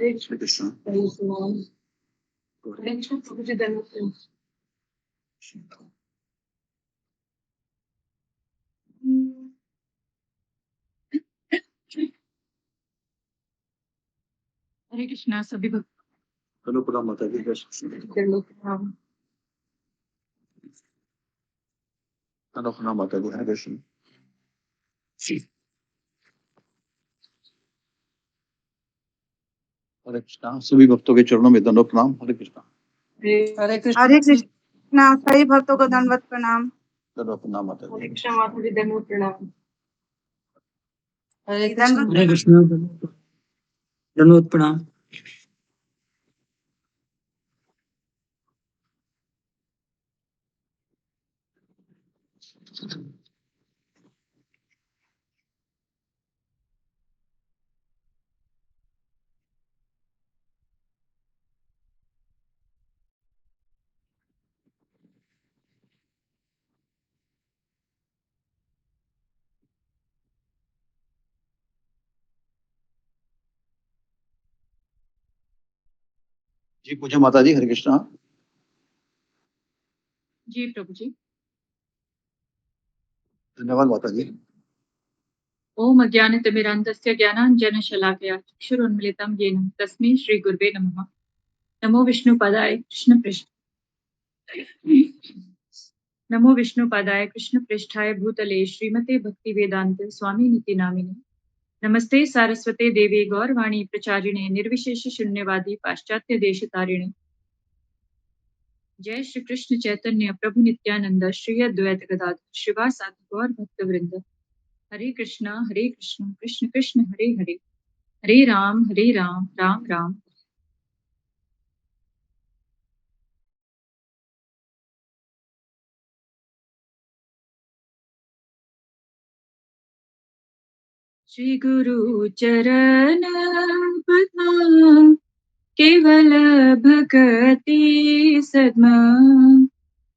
Hare Krishna. हरे कृष्णा सभी भक्त hello प्रणाम माता जी। हेलो प्रणाम माता जी। हरे कृष्ण। हरे कृष्णा। सभी भक्तों के चरणों में दंडवत प्रणाम। हरे कृष्णा। हरे कृष्णा हरे कृष्णा। सभी भक्तों को दंडवत प्रणाम। दंडवत प्रणाम माता जी। हरे कृष्णा माता जी दंडवत प्रणाम। हरे दंडवत हरे कृष्णा दंडवत प्रणाम। जी पूजा माता जी। हरे कृष्णा। जी प्रभु जी। धन्यवाद माता जी। ओम अज्ञानतिमिरान्धस्य ज्ञानाञ्जनशलाकया चक्षुरुन्मिलितं येन तस्मै श्रीगुरुवे नमः। नमो विष्णुपदाय नमो विष्णुपदाय कृष्णपृष्ठाय भूतले श्रीमते भक्तिवेदान्त स्वामिनिति नामिने। नमस्ते सारस्वते देवी गौरवाणी प्रचारिणे निर्विशेष शून्यवादी पाश्चात्य देशतारिणे। जय श्री कृष्ण चैतन्य प्रभु नित्यानंद श्री अद्वैत गदाधर श्रीवासादि गौर भक्तवृंद। हरे कृष्ण कृष्ण कृष्ण हरे हरे, हरे राम राम राम। श्री गुरु चरण पद्म केवल भगति सद्मा,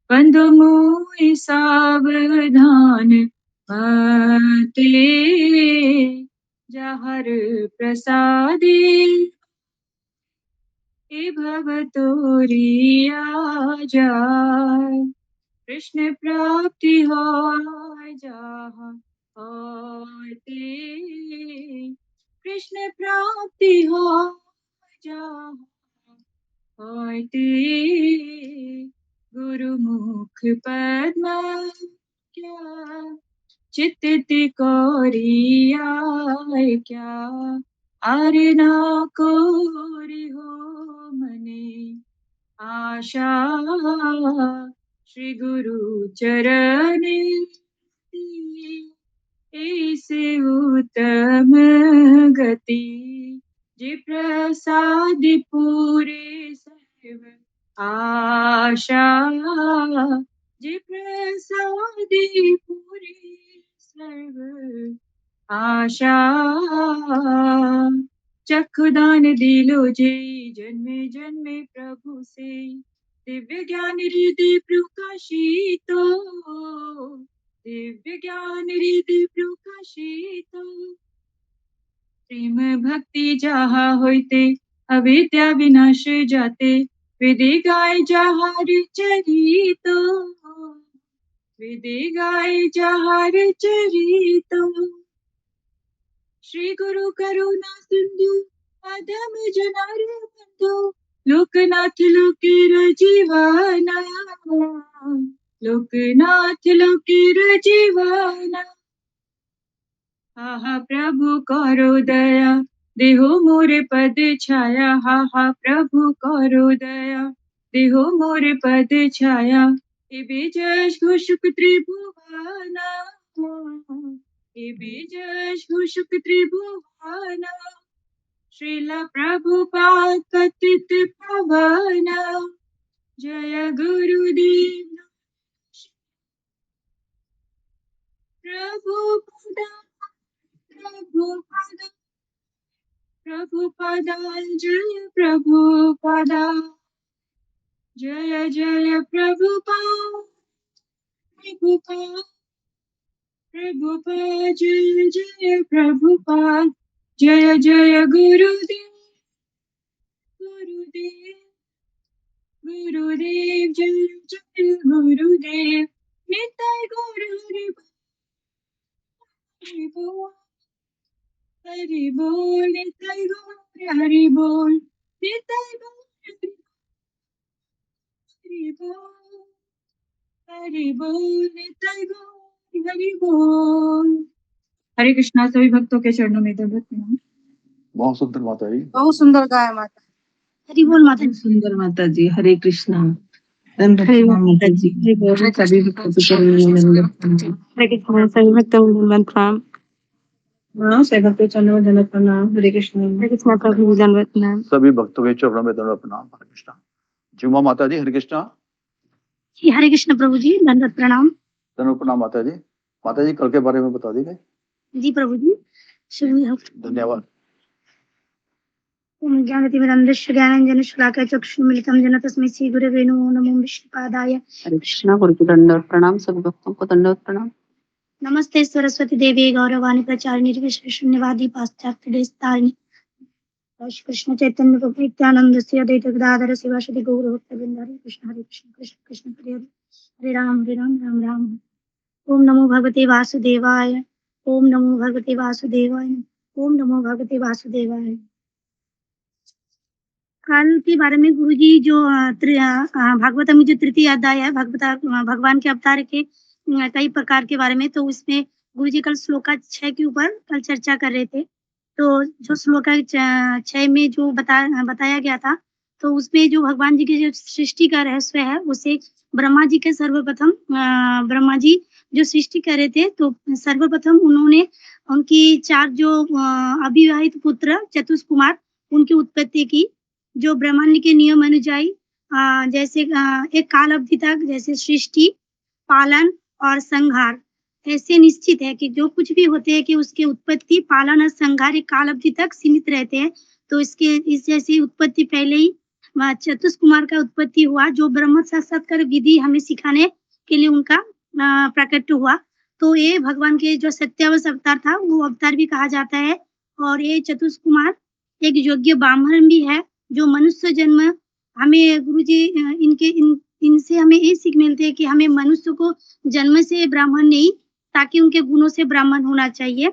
बंधु मोहि सावधान माते जहर प्रसादे हे भवतोरिया जाय। कृष्ण प्राप्ति होय जहाँ होय ते, कृष्ण प्राप्ति होय जहाँ होते गुरुमुख पद्म क्या चित्त कोरियाय क्या आरना कोरि हो मने आशा श्री गुरु चरणे ऐसे उत्तम गति जे प्रसाद पूरे सर्व आशा जे प्रसाद पूरे सर्व आशा चक्षुदान दिलो जे जन्मे जन्मे प्रभु से दिव्य ज्ञान हृदय प्रकाशितो दिव्य ज्ञान हृदय प्रकाशितो प्रेम भक्ति जहा होते अविद्या विनाश जाते वेदे गाय जहार चरितो वेदे गाय जहार चरितो श्री गुरु करुणा सिंधु अधम जनार बंधु लोकनाथ लोकेर जीवाना लोकनाथ लोकेर जीवाना हा प्रभु करो दया देहो मोरे पद छाया हा प्रभु करो दया देहो मोरे पद छाया हे बीजश घुषुक त्रिभुवना हे बीजश घुषुक त्रिभुवना श्रीला प्रभुपाद पतित पावना जय गुरुदेव प्रभुपाद प्रभुपाद प्रभुपादा जय प्रभुपादा जय जय प्रभुपाद प्रभुपाद प्रभुपाद जय जय प्रभुपाद जय जय गुरुदेव गुरुदेव गुरुदेव जय जय गुरुदेव निताय गौर हरि बोल हरि बोल निताय गौर हरि बोल निताय गौर हरि बोल हरि बोल निताय गौर हरि बोल। हरे कृष्णा। सभी भक्तों के चरणों में दंडवत प्रणाम। बहुत सुंदर माता जी। बहुत सुंदर गाय माता। हरि बोल माता जी। सुंदर माता जी। हरे कृष्णा। दंडवत प्रणाम माता जी। सभी भक्तों के चरणों में दंडवत प्रणाम। हरे कृष्णा। सभी भक्तों को दंडवत प्रणाम। सभी भक्तों के चरणों में दंडवत प्रणाम। हरे कृष्णा। हरे कृष्णा प्रभु जी दंडवत प्रणाम। सभी भक्तों के चरणों में दंडवत प्रणाम। हरे कृष्णा। जुमा माता जी। हरे कृष्णा। जी हरे कृष्ण प्रभु जी दंडवत प्रणाम। दंडवत प्रणाम माता जी। माता जी कल के बारे में बता दीजिए। जी प्रभु जी। धन्यवाद। ओम ज्ञानतिमिरन्धस्य ज्ञानाञ्जन शलाकया चक्षुर्मिलितं येन तस्मै श्री गुरवे नमो विष्णुपादाय। हरे कृष्णा। गुरु को दंडवत प्रणाम। सभी भक्तों को दंडवत प्रणाम। नमस्ते सरस्वती देवी गौरवाणी प्रचारिणी निर्विशेषण्यवादी पाश्चात्य देशतारिणी श्री कृष्ण चैतन्य प्रभु नित्यानंद श्री अद्वैत गदाधर शिवासदि गौर भक्तवृंद। हरे कृष्ण कृष्ण कृष्ण हरे हरे हरे राम राम राम। ओम नमो भगवते वासुदेवाय। ओम नमो भगवते वासुदेवाय। ओम नमो भगवते वासुदेवाय। कल के बारे में गुरुजी जो भागवतम में जो तृतीय अध्याय है भगवान के अवतार के कई प्रकार के बारे में, तो उसमें गुरुजी कल श्लोका 6 के ऊपर कल चर्चा कर रहे थे। तो जो श्लोका 6 में जो बताया गया था, तो उसमें जो भगवान जी की जो सृष्टि का रहस्य है उसे ब्रह्मा जी के सर्वप्रथम ब्रह्मा जी जो सृष्टि कर रहे थे, तो सर्वप्रथम उन्होंने उनकी 4 जो अविवाहित पुत्र चतुष्कुमार उनकी उत्पत्ति की, जो ब्रह्मांड के नियम अनुଯାयी जैसे एक काल अवधि तक जैसे सृष्टि, पालन और संहार ऐसे निश्चित है कि जो कुछ भी होते हैं कि उसके उत्पत्ति, पालन और संहार एक काल अवधि तक सीमित रहते हैं। तो इस जैसी उत्पत्ति पहले ही चतुष्कुमार का उत्पत्ति हुआ, जो ब्रह्म साक्षात्कार विधि हमें सिखाने के लिए उनका प्रकट हुआ। तो ये भगवान के जो सत्यावश अवतार था वो अवतार भी कहा जाता है। और ये चतुष्कुमार एक योग्य ब्राह्मण भी है, जो मनुष्य जन्म हमें गुरुजी इनसे हमें ये सीख मिलती है कि हमें मनुष्य को जन्म से ब्राह्मण नहीं, ताकि उनके गुणों से ब्राह्मण होना चाहिए।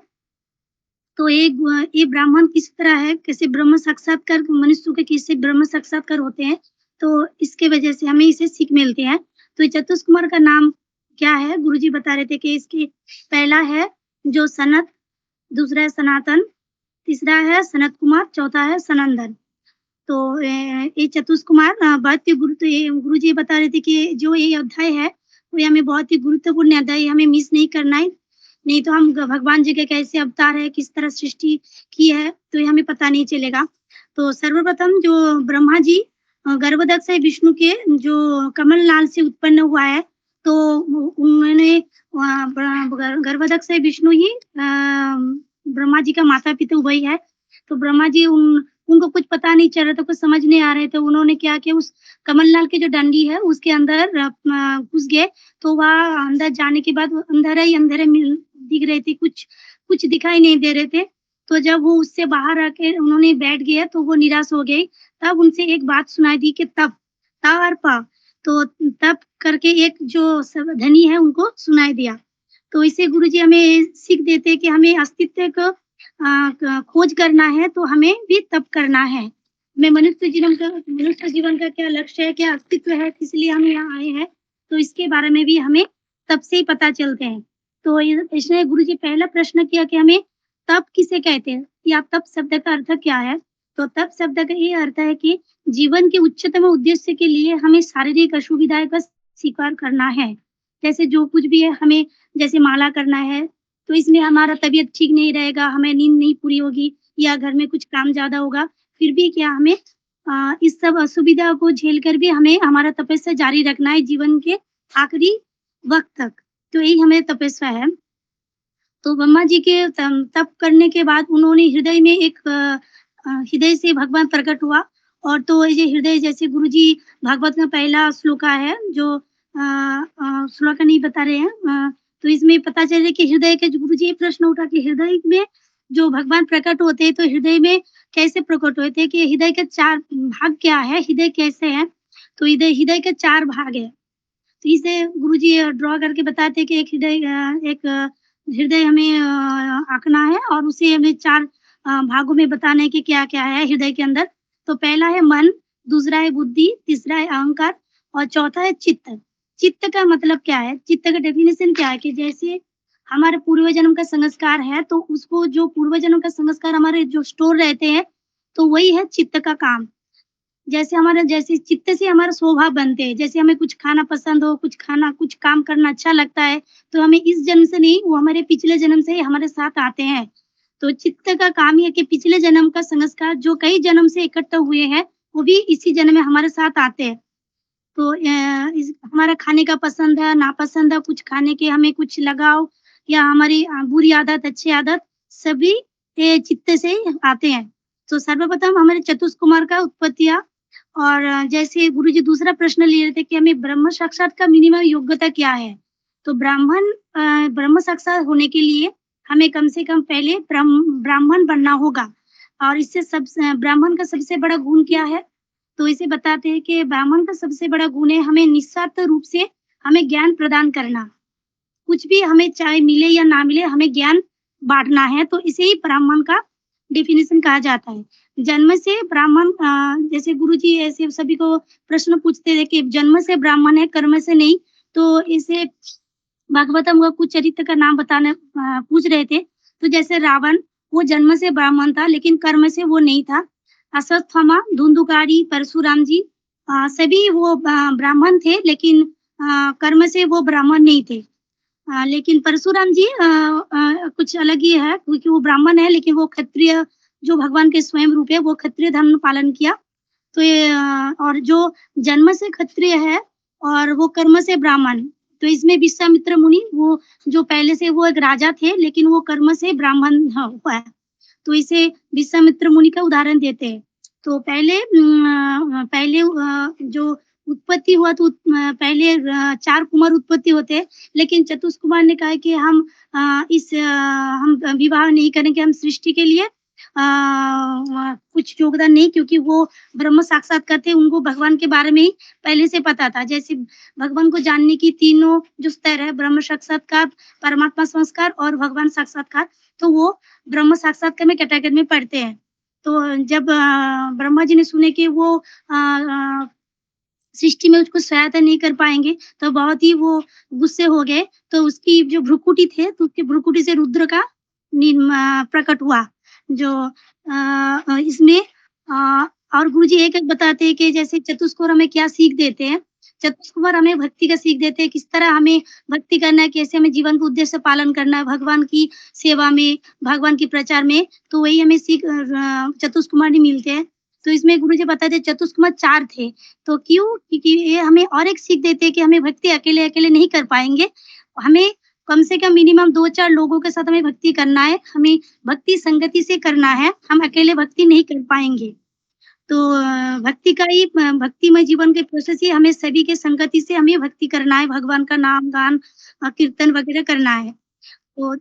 तो ये ब्राह्मण किस तरह है, कैसे ब्रह्म साक्षात्कार मनुष्य के किससे ब्रह्म साक्षात्कार होते हैं, तो इसके वजह से हमें इसे सीख मिलती है। तो चतुष कुमार का नाम क्या है? गुरुजी बता रहे थे कि इसके पहला है जो सनत, दूसरा है सनातन, तीसरा है सनत कुमार, चौथा है सनंदन। तो ये चतुष कुमार बहुत ही गुरुजी बता रहे थे कि जो ये अध्याय है वो हमें बहुत ही गुरुत्वपूर्ण अध्याय, हमें मिस नहीं करना है, नहीं तो हम भगवान जी के कैसे अवतार है, किस तरह सृष्टि की है, तो ये हमें पता नहीं चलेगा। तो सर्वप्रथम जो ब्रह्मा जी गर्भदक्ष से विष्णु के जो कमल नाल से उत्पन्न हुआ है, तो उन्होंने गर्भदक्ष से विष्णु ही ब्रह्मा जी का माता पिता वही है। तो ब्रह्मा जी उनको कुछ पता नहीं चल रहा था, कुछ समझ नहीं आ रहे थे। उन्होंने क्या किया, उस कमलनाल की जो डंडी है उसके अंदर घुस गए। तो वहाँ अंदर जाने के बाद अंधेरे ही अंधेरे दिख रहे थे, कुछ दिखाई नहीं दे रहे थे। तो जब वो उससे बाहर आके उन्होंने बैठ गया तो वो निराश हो गई। तब उनसे एक बात सुनाई दी कि तप, ता और पा, तो तप करके एक जो ध्वनि है उनको सुनाई दिया। तो इसे गुरुजी हमें सीख देते कि हमें अस्तित्व को खोज करना है तो हमें भी तप करना है। हमें मनुष्य जीवन का क्या लक्ष्य है, क्या अस्तित्व है, किस लिए हम यहाँ आए हैं, तो इसके बारे में भी हमें तप से ही पता चलते हैं। तो इसलिए गुरुजी पहला प्रश्न किया कि हमें तप किसे कहते हैं या तप शब्द का अर्थ क्या है? तो तप शब्द का ये अर्थ है कि जीवन के उच्चतम उद्देश्य के लिए हमें शारीरिक असुविधाएं का स्वीकार करना है। जैसे जो कुछ भी है, हमें जैसे माला करना है तो इसमें हमारा तबीयत ठीक नहीं रहेगा, हमें नींद नहीं पूरी होगी या घर में कुछ काम ज्यादा होगा, फिर भी क्या हमें इस सब असुविधा को झेल कर भी हमें हमारा तपस्या जारी रखना है जीवन के आखिरी वक्त तक। तो यही हमें तपस्या है। तो ब्रह्मा जी के तप करने के बाद उन्होंने हृदय में एक हृदय से भगवान प्रकट हुआ। और तो ये हृदय जैसे गुरुजी भागवत का पहला श्लोका है जो श्लोका नहीं बता रहे हैं, तो इसमें पता चले कि हृदय के गुरुजी ये प्रश्न उठा कि हृदय में जो भगवान प्रकट होते हैं तो हृदय में कैसे प्रकट होते हैं, कि हृदय के 4 भाग क्या है, हृदय कैसे है? तो हृदय के 4 भाग है। तो इसे गुरुजी ड्रॉ करके बताते हैं कि एक हृदय हमें आंकना है और उसे हमें 4 भागों में बताना है कि क्या-क्या है हृदय के अंदर। तो पहला है मन, दूसरा है बुद्धि, तीसरा है अहंकार और चौथा है चित्त। चित्त का मतलब क्या है? चित्त का डेफिनेशन क्या है कि जैसे हमारे पूर्व जन्म का संस्कार है, तो उसको जो पूर्व जन्म का संस्कार हमारे जो स्टोर रहते हैं, तो वही है चित्त का काम। जैसे चित्त से हमारा स्वभाव बनते हैं, जैसे हमें कुछ खाना पसंद हो, कुछ काम करना अच्छा लगता है, तो हमें इस जन्म से नहीं, वो हमारे पिछले जन्म से ही हमारे साथ आते हैं। तो चित्त का काम ही है कि पिछले जन्म का संस्कार जो कई जन्म से इकट्ठा हुए हैं, वो भी इसी जन्म में हमारे साथ आते हैं। तो हमारा खाने का पसंद है, नापसंद है, कुछ खाने के हमें कुछ लगाव या हमारी बुरी आदत, अच्छी आदत, सभी चित्त से ही आते हैं। तो सर्वप्रथम हमारे चतुष कुमार का उत्पत्तिया। और जैसे गुरुजी दूसरा प्रश्न ले रहे थे कि हमें ब्रह्म साक्षात का मिनिमम योग्यता क्या है? तो ब्रह्म साक्षात होने के लिए हमें कम से कम पहले ब्राह्मण बनना होगा। और इससे ब्राह्मण का सबसे बड़ा गुण क्या है? तो इसे बताते हैं कि ब्राह्मण का सबसे बड़ा गुण है हमें निस्वार्थ रूप से हमें ज्ञान प्रदान करना। कुछ भी हमें चाहे मिले या ना मिले, हमें ज्ञान बांटना है। तो इसे ही ब्राह्मण का डेफिनेशन कहा जाता है। जन्म से ब्राह्मण, जैसे गुरुजी ऐसे सभी को प्रश्न पूछते थे कि जन्म से ब्राह्मण है, कर्म से नहीं। तो इसे भागवतम का कुछ चरित्र का नाम बताने पूछ रहे थे। तो जैसे रावण, वो जन्म से ब्राह्मण था लेकिन कर्म से वो नहीं था। अश्वत्थामा, धुंधुकारी, परशुराम जी सभी वो ब्राह्मण थे लेकिन कर्म से वो ब्राह्मण नहीं थे। लेकिन परशुराम जी कुछ अलग ही है, क्योंकि वो ब्राह्मण है लेकिन वो क्षत्रिय, जो भगवान के स्वयं रूप है, वो क्षत्रिय धर्म पालन किया। तो ये और जो जन्म से क्षत्रिय है और वो कर्म से ब्राह्मण, तो इसमें विश्वामित्र मुनि, वो जो पहले से वो एक राजा थे लेकिन वो कर्म से ब्राह्मण हुआ है। तो इसे विश्वामित्र मुनि का उदाहरण देते हैं। तो पहले जो उत्पत्ति हुआ तो पहले 4 कुमार उत्पत्ति होते हैं, लेकिन चतुष कुमार ने कहा कि हम विवाह नहीं करेंगे, हम सृष्टि के लिए कुछ योगदान नहीं, क्योंकि वो ब्रह्म साक्षात्कार थे, उनको भगवान के बारे में ही पहले से पता था। जैसे भगवान को जानने की तीनों जो स्तर है, ब्रह्म साक्षात्कार, परमात्मा संस्कार और भगवान साक्षात्कार, तो वो ब्रह्म साक्षात्कार में कैटेगरी में पढ़ते हैं। तो जब ब्रह्मा जी ने सुने कि वो सृष्टि में उसको सहायता नहीं कर पाएँगे, तो बहुत ही वो गुस्से हो गए। तो उसकी जो भ्रुकुटी थे, तो उसकी भ्रुकुटी से रुद्र का प्रकट हुआ। जो इसमें और गुरुजी एक-एक बताते हैं कि जैसे चतुष्कोर हमें क्या सीख देते हैं। चतुष्कोर हमें भक्ति का सीख देते हैं, किस तरह हमें भक्ति करना है, कैसे हमें जीवन के उद्देश्य पालन करना है, भगवान की सेवा में, भगवान के प्रचार में, तो वही हमें सीख चतुष्कुमार मिलते हैं। तो इसमें गुरुजी बताते हैं चतुष्कुमार 4 थे, तो क्यों? क्योंकि ये हमें और एक सीख देते हैं कि हमें भक्ति अकेले-अकेले नहीं कर पाएँगे। हमें कम से कम मिनिमम 2-4 लोगों के साथ हमें भक्ति करना है, हमें भक्ति संगति से करना है, हम अकेले भक्ति नहीं कर पाएँगे। तो भक्ति का ही भक्तिमय जीवन के प्रोसेस ही हमें सभी के संगति से हमें भक्ति करना है, भगवान का नाम गान कीर्तन वगैरह करना है। तो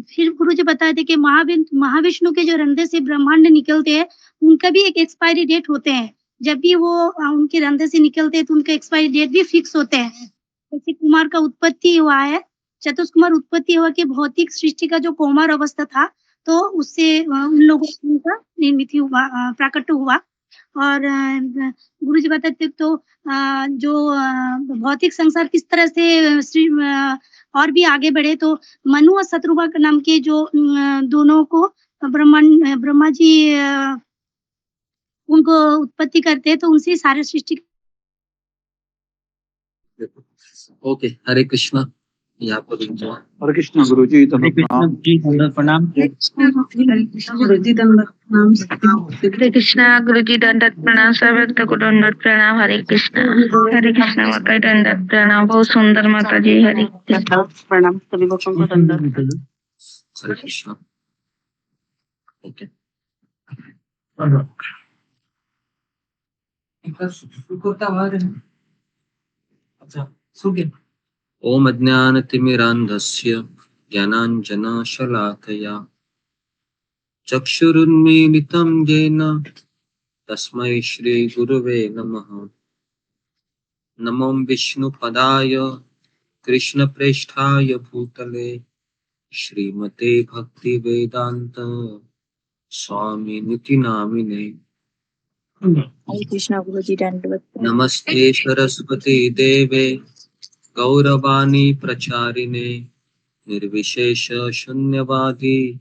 फिर गुरुजी बताए थे कि महाविष्णु के जो रंध्र से ब्रह्मांड निकलते हैं, उनका भी एक एक्सपायरी डेट होते हैं। जब भी वो उनके रंध्र से निकलते हैं, तो उनका एक्सपायरी डेट भी फिक्स होते हैं। जैसे कुमार का उत्पत्ति हुआ है, चतुष्कुमार उत्पत्ति हुआ कि भौतिक सृष्टि का जो कौमार अवस्था था, तो उससे उन लोगों को उनका निर्मित हुआ प्राकट्य हुआ। और गुरुजी बताते तो जो भौतिक संसार किस तरह से और भी आगे बढ़े तो मनु और शत्रुघ्न के नाम के जो दोनों को ब्रह्मा जी उनको उत्पत्ति करते हैं, तो उनसे सारे सृष्टि ओके, हरे कृष्णा। यहाँ पर हरे कृष्ण गुरुजी दंडवत प्रणाम। प्रणाम। गुरुजी दंडवत प्रणाम। हरे कृष्णा गुरुजी दंडवत प्रणाम, सब भक्त को दंडवत प्रणाम। हरे कृष्णा माता दंडवत प्रणाम। बहुत सुंदर माता जी। हरे कृष्णा प्रणाम सभी भक्तों को दंडवत। हरे कृष्णा। ओके, ओम अज्ञानतिमिरान्धस्य ज्ञानाञ्जनशलाकया चक्षुरुन्मीलितं येन तस्मै श्रीगुरुवे नमः। नमो विष्णुपदाय कृष्णप्रेष्ठाय भूतले श्रीमते भक्तिवेदान्त स्वामिनिति नामिने। हरे कृष्णा गुरुजी दंडवत प्रणाम। नमस्ते सरस्वती देवे गौरवाणी प्रचारिणे निर्विशेष शून्यवादी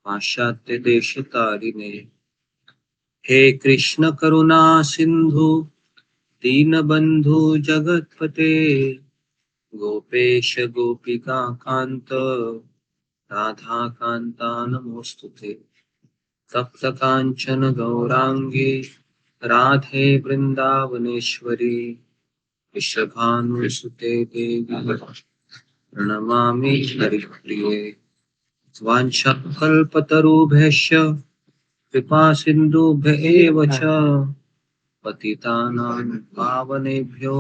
पाश्चात्य देश तारिणे। हे कृष्ण करुणा सिंधु दीनबंधु जगतपते गोपेश गोपिका कांत राधा कांता नमोस्तुते। तप्त कांचन गौरांगी राधे वृंदावनेश्वरी वृषभानुसुते देवी प्रणमामि हरिप्रिये। वाञ्छाकल्पतरुभ्यश्च कृपा सिन्धुभ्य एव च पतितानां पावनेभ्यो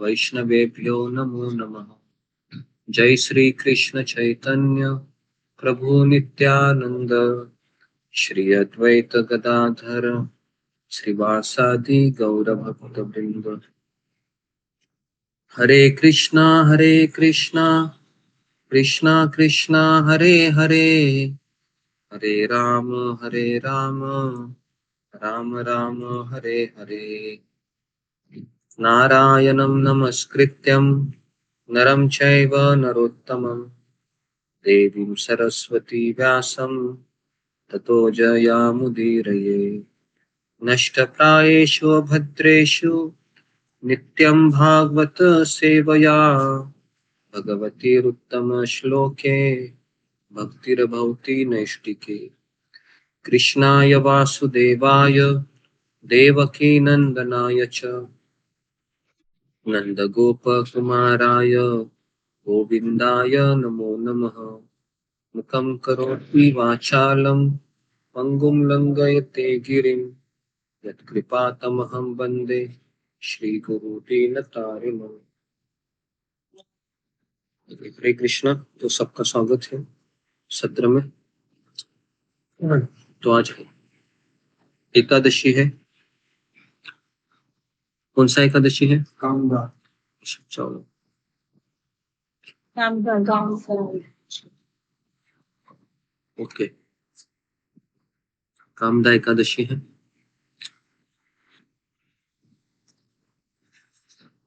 वैष्णवेभ्यो नमो नमः। जय श्री कृष्ण चैतन्य प्रभु नित्यानंद श्री अद्वैत गदाधर श्रीवासादि गौर भक्त वृंद। हरे कृष्णा कृष्णा कृष्णा हरे हरे, हरे राम राम राम हरे हरे। नारायणं नमस्कृत्यं नरं चैव नरोत्तमं देवीं सरस्वती व्यासं ततो जयामुदीरये। नष्टप्रायेषु भद्रेषु नित्यं भागवत सेवया भगवतीरुत्तम श्लोके भक्तिर्भवति नैष्टिके। कृष्णाय वासुदेवाय देवकी नंदनाय च नंदगोपकुमाराय गोविन्दाय नमो नमः। मुखं करोति वाचालं पंगुं लंघयते गिरिं यत्कृपातमहं वन्दे श्रीगुरु दीनतारिणम्। हरे कृष्णा। तो सबका स्वागत है सत्र में। तो आज एकादशी है। कौन सा एकादशी है? कामदा। चलो, ओके, कामदा एकादशी है।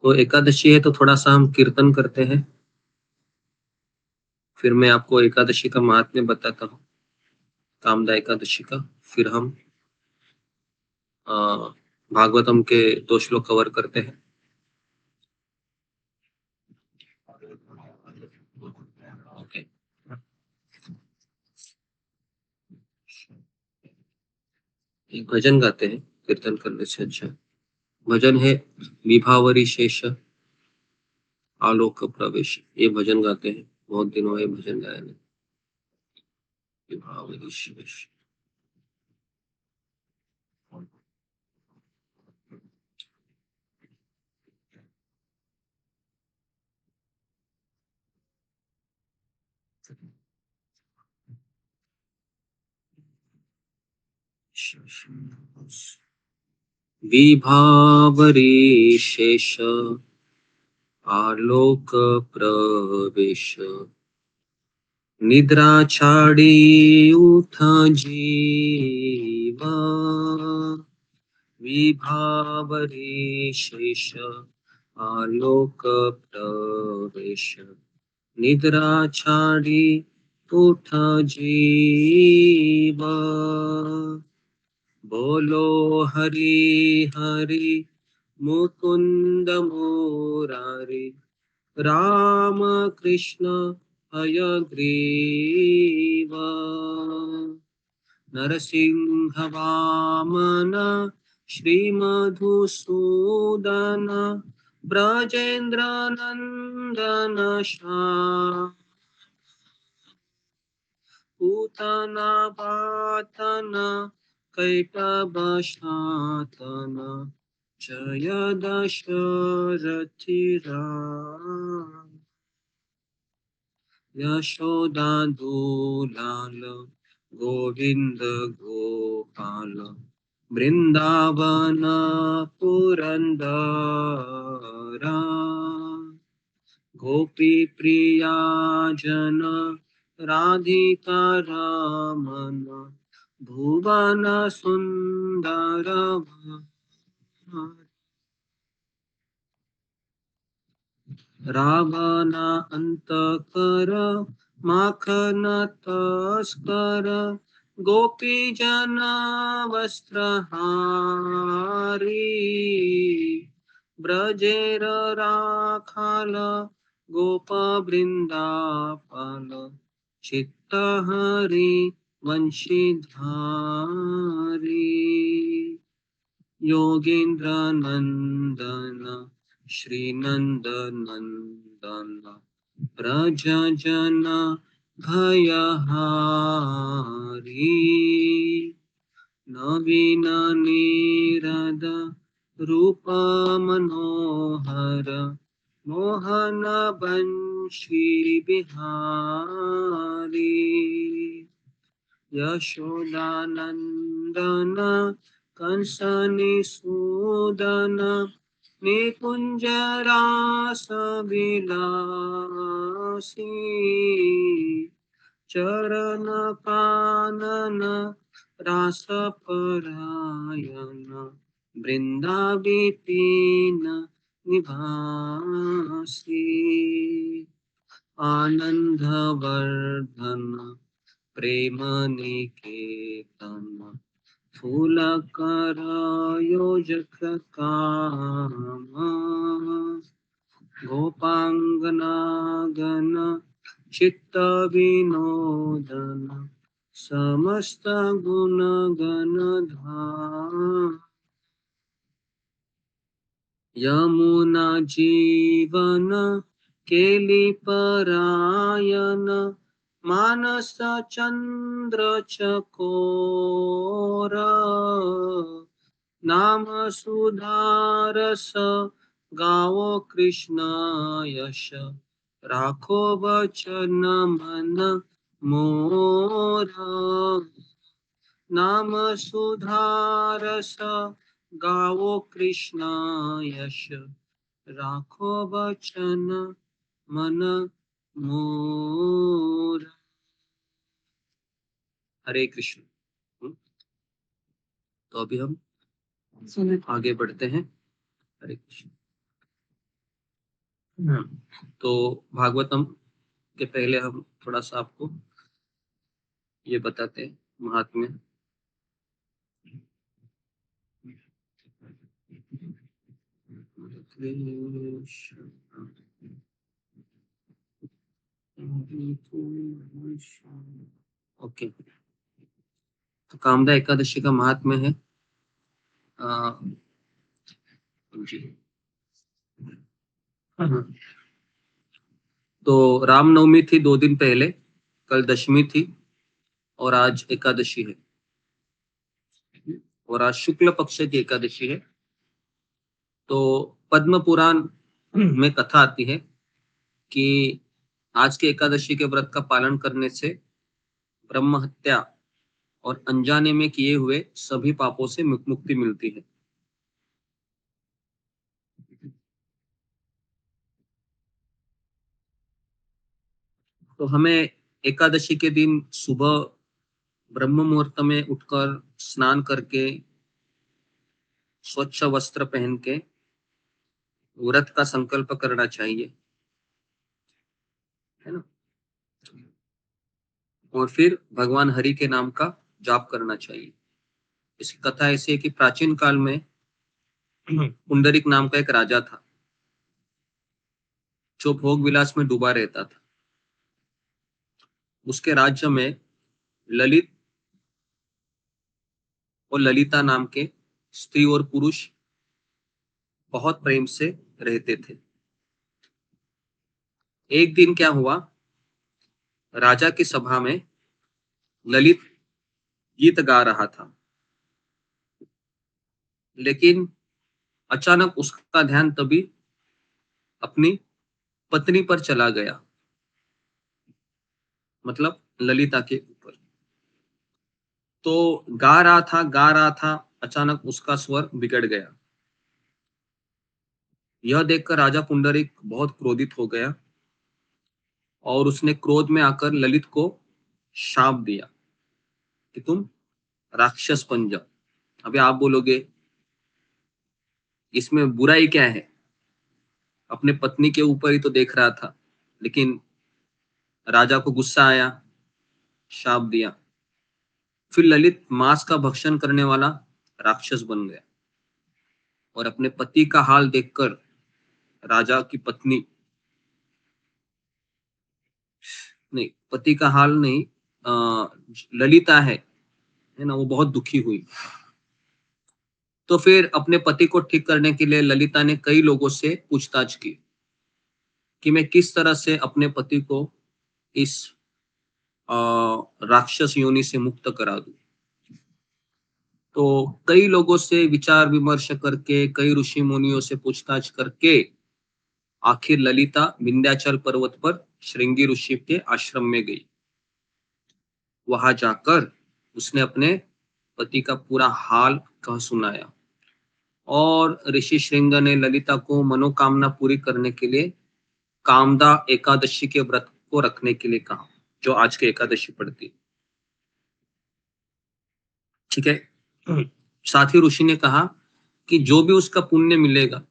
तो एकादशी है तो थोड़ा सा हम कीर्तन करते हैं, फिर मैं आपको एकादशी का महात्म्य बताता हूँ, कामदा एकादशी का, फिर हम भागवतम के 2 श्लोक कवर करते हैं। ओके, एक भजन गाते हैं कीर्तन करने से अच्छा। भजन है विभावरी शेष आलोक प्रवेश, ये भजन गाते हैं, बहुत दिनों ये भजन गाया नहीं। विभावरी शेष विभावरी शेष आलोक प्रवेश, निद्रा छाड़ी उठा जीवा, विभावरी शेष आलोक प्रवेश, निद्रा छाड़ी उठा जीवा, बोलो हरि हरि मुकुंद मुरारी, राम कृष्ण हयग्रीवा, नरसिंह वामन श्रीमधुसूदन, ब्रजेंद्र नंदन श्याम, पूतना पातन कैटभ शातन, जय दशरथि राम, यशोदा दूलाल गोविंद गोपाल, वृंदावन पुरंदरा, गोपी प्रिया जन राधिका रमन, भुवन सुंदर रावण अंतकर माखन तस्कर, गोपी जन वस्त्रहारी, ब्रजेर राखाल गोप वृंदापाल, चित्तहरि वंशीधारी, योगींद्र नंदन श्री नंद नंदन, ब्रज जन भयहारी, नवीन नीरद रूप मनोहर, मोहन बंशी बिहारी, यशोदानंदन कंस निसूदन, निकुंज रास विलासी, चरण कानन रास परायण, वृंदा विपिन निवासी, आनंद वर्धन प्रेम निकेतन, फूलकर योजक काम, गोपांगनागन चित्त विनोदन, समस्त गुण गण धाम, यमुना जीवन केली परायन, मानस चंद्र चकोर, नाम सुधारस गाओ कृष्ण यश, राखो वचन मन मोरा, नाम सुधारस गाओ कृष्ण यश, राखो वचन मन मोरा। हरे कृष्ण। तो अभी हम आगे बढ़ते हैं। हरे कृष्ण। तो भागवतम के पहले हम थोड़ा सा आपको ये बताते हैं महात्म्य। ओके, तो कामदा एकादशी का महात्म्य है जी। तो रामनवमी थी 2 दिन पहले, कल दशमी थी और आज एकादशी है, और आज शुक्ल पक्ष की एकादशी है। तो पद्म पुराण में कथा आती है कि आज के एकादशी के व्रत का पालन करने से ब्रह्म हत्या और अनजाने में किए हुए सभी पापों से मुक्ति मिलती है। तो हमें एकादशी के दिन सुबह ब्रह्म मुहूर्त में उठकर स्नान करके स्वच्छ वस्त्र पहन के व्रत का संकल्प करना चाहिए, है ना। और फिर भगवान हरि के नाम का जाप करना चाहिए। इसकी कथा ऐसी है कि प्राचीन काल में पुंडरीक नाम का एक राजा था जो भोग विलास में डूबा रहता था। उसके राज्य में ललित और ललिता नाम के स्त्री और पुरुष बहुत प्रेम से रहते थे। एक दिन क्या हुआ, राजा की सभा में ललित गीत गा रहा था, लेकिन अचानक उसका ध्यान तभी अपनी पत्नी पर चला गया, मतलब ललिता के ऊपर। तो गा रहा था, अचानक उसका स्वर बिगड़ गया। यह देखकर राजा पुंडरीक बहुत क्रोधित हो गया और उसने क्रोध में आकर ललित को शाप दिया कि तुम राक्षस बन जाओ। अभी आप बोलोगे इसमें बुराई क्या है, अपने पत्नी के ऊपर ही तो देख रहा था, लेकिन राजा को गुस्सा आया, शाप दिया। फिर ललित मांस का भक्षण करने वाला राक्षस बन गया और अपने पति का हाल देखकर राजा की पत्नी, नहीं पति का हाल नहीं, ललिता है ना, वो बहुत दुखी हुई। तो फिर अपने पति को ठीक करने के लिए ललिता ने कई लोगों से पूछताछ की कि मैं किस तरह से अपने पति को इस राक्षस योनि से मुक्त करा दूं। तो कई लोगों से विचार विमर्श करके, कई ऋषि मुनियों से पूछताछ करके आखिर ललिता विंध्याचल पर्वत पर श्रृंगी ऋषि के आश्रम में गई। वहां जाकर उसने अपने पति का पूरा हाल कह सुनाया और ऋषि श्रृंग ने ललिता को मनोकामना पूरी करने के लिए कामदा एकादशी के व्रत को रखने के लिए कहा, जो आज के एकादशी पड़ती। ठीक है। साथ ही ऋषि ने कहा कि जो भी उसका पुण्य मिलेगा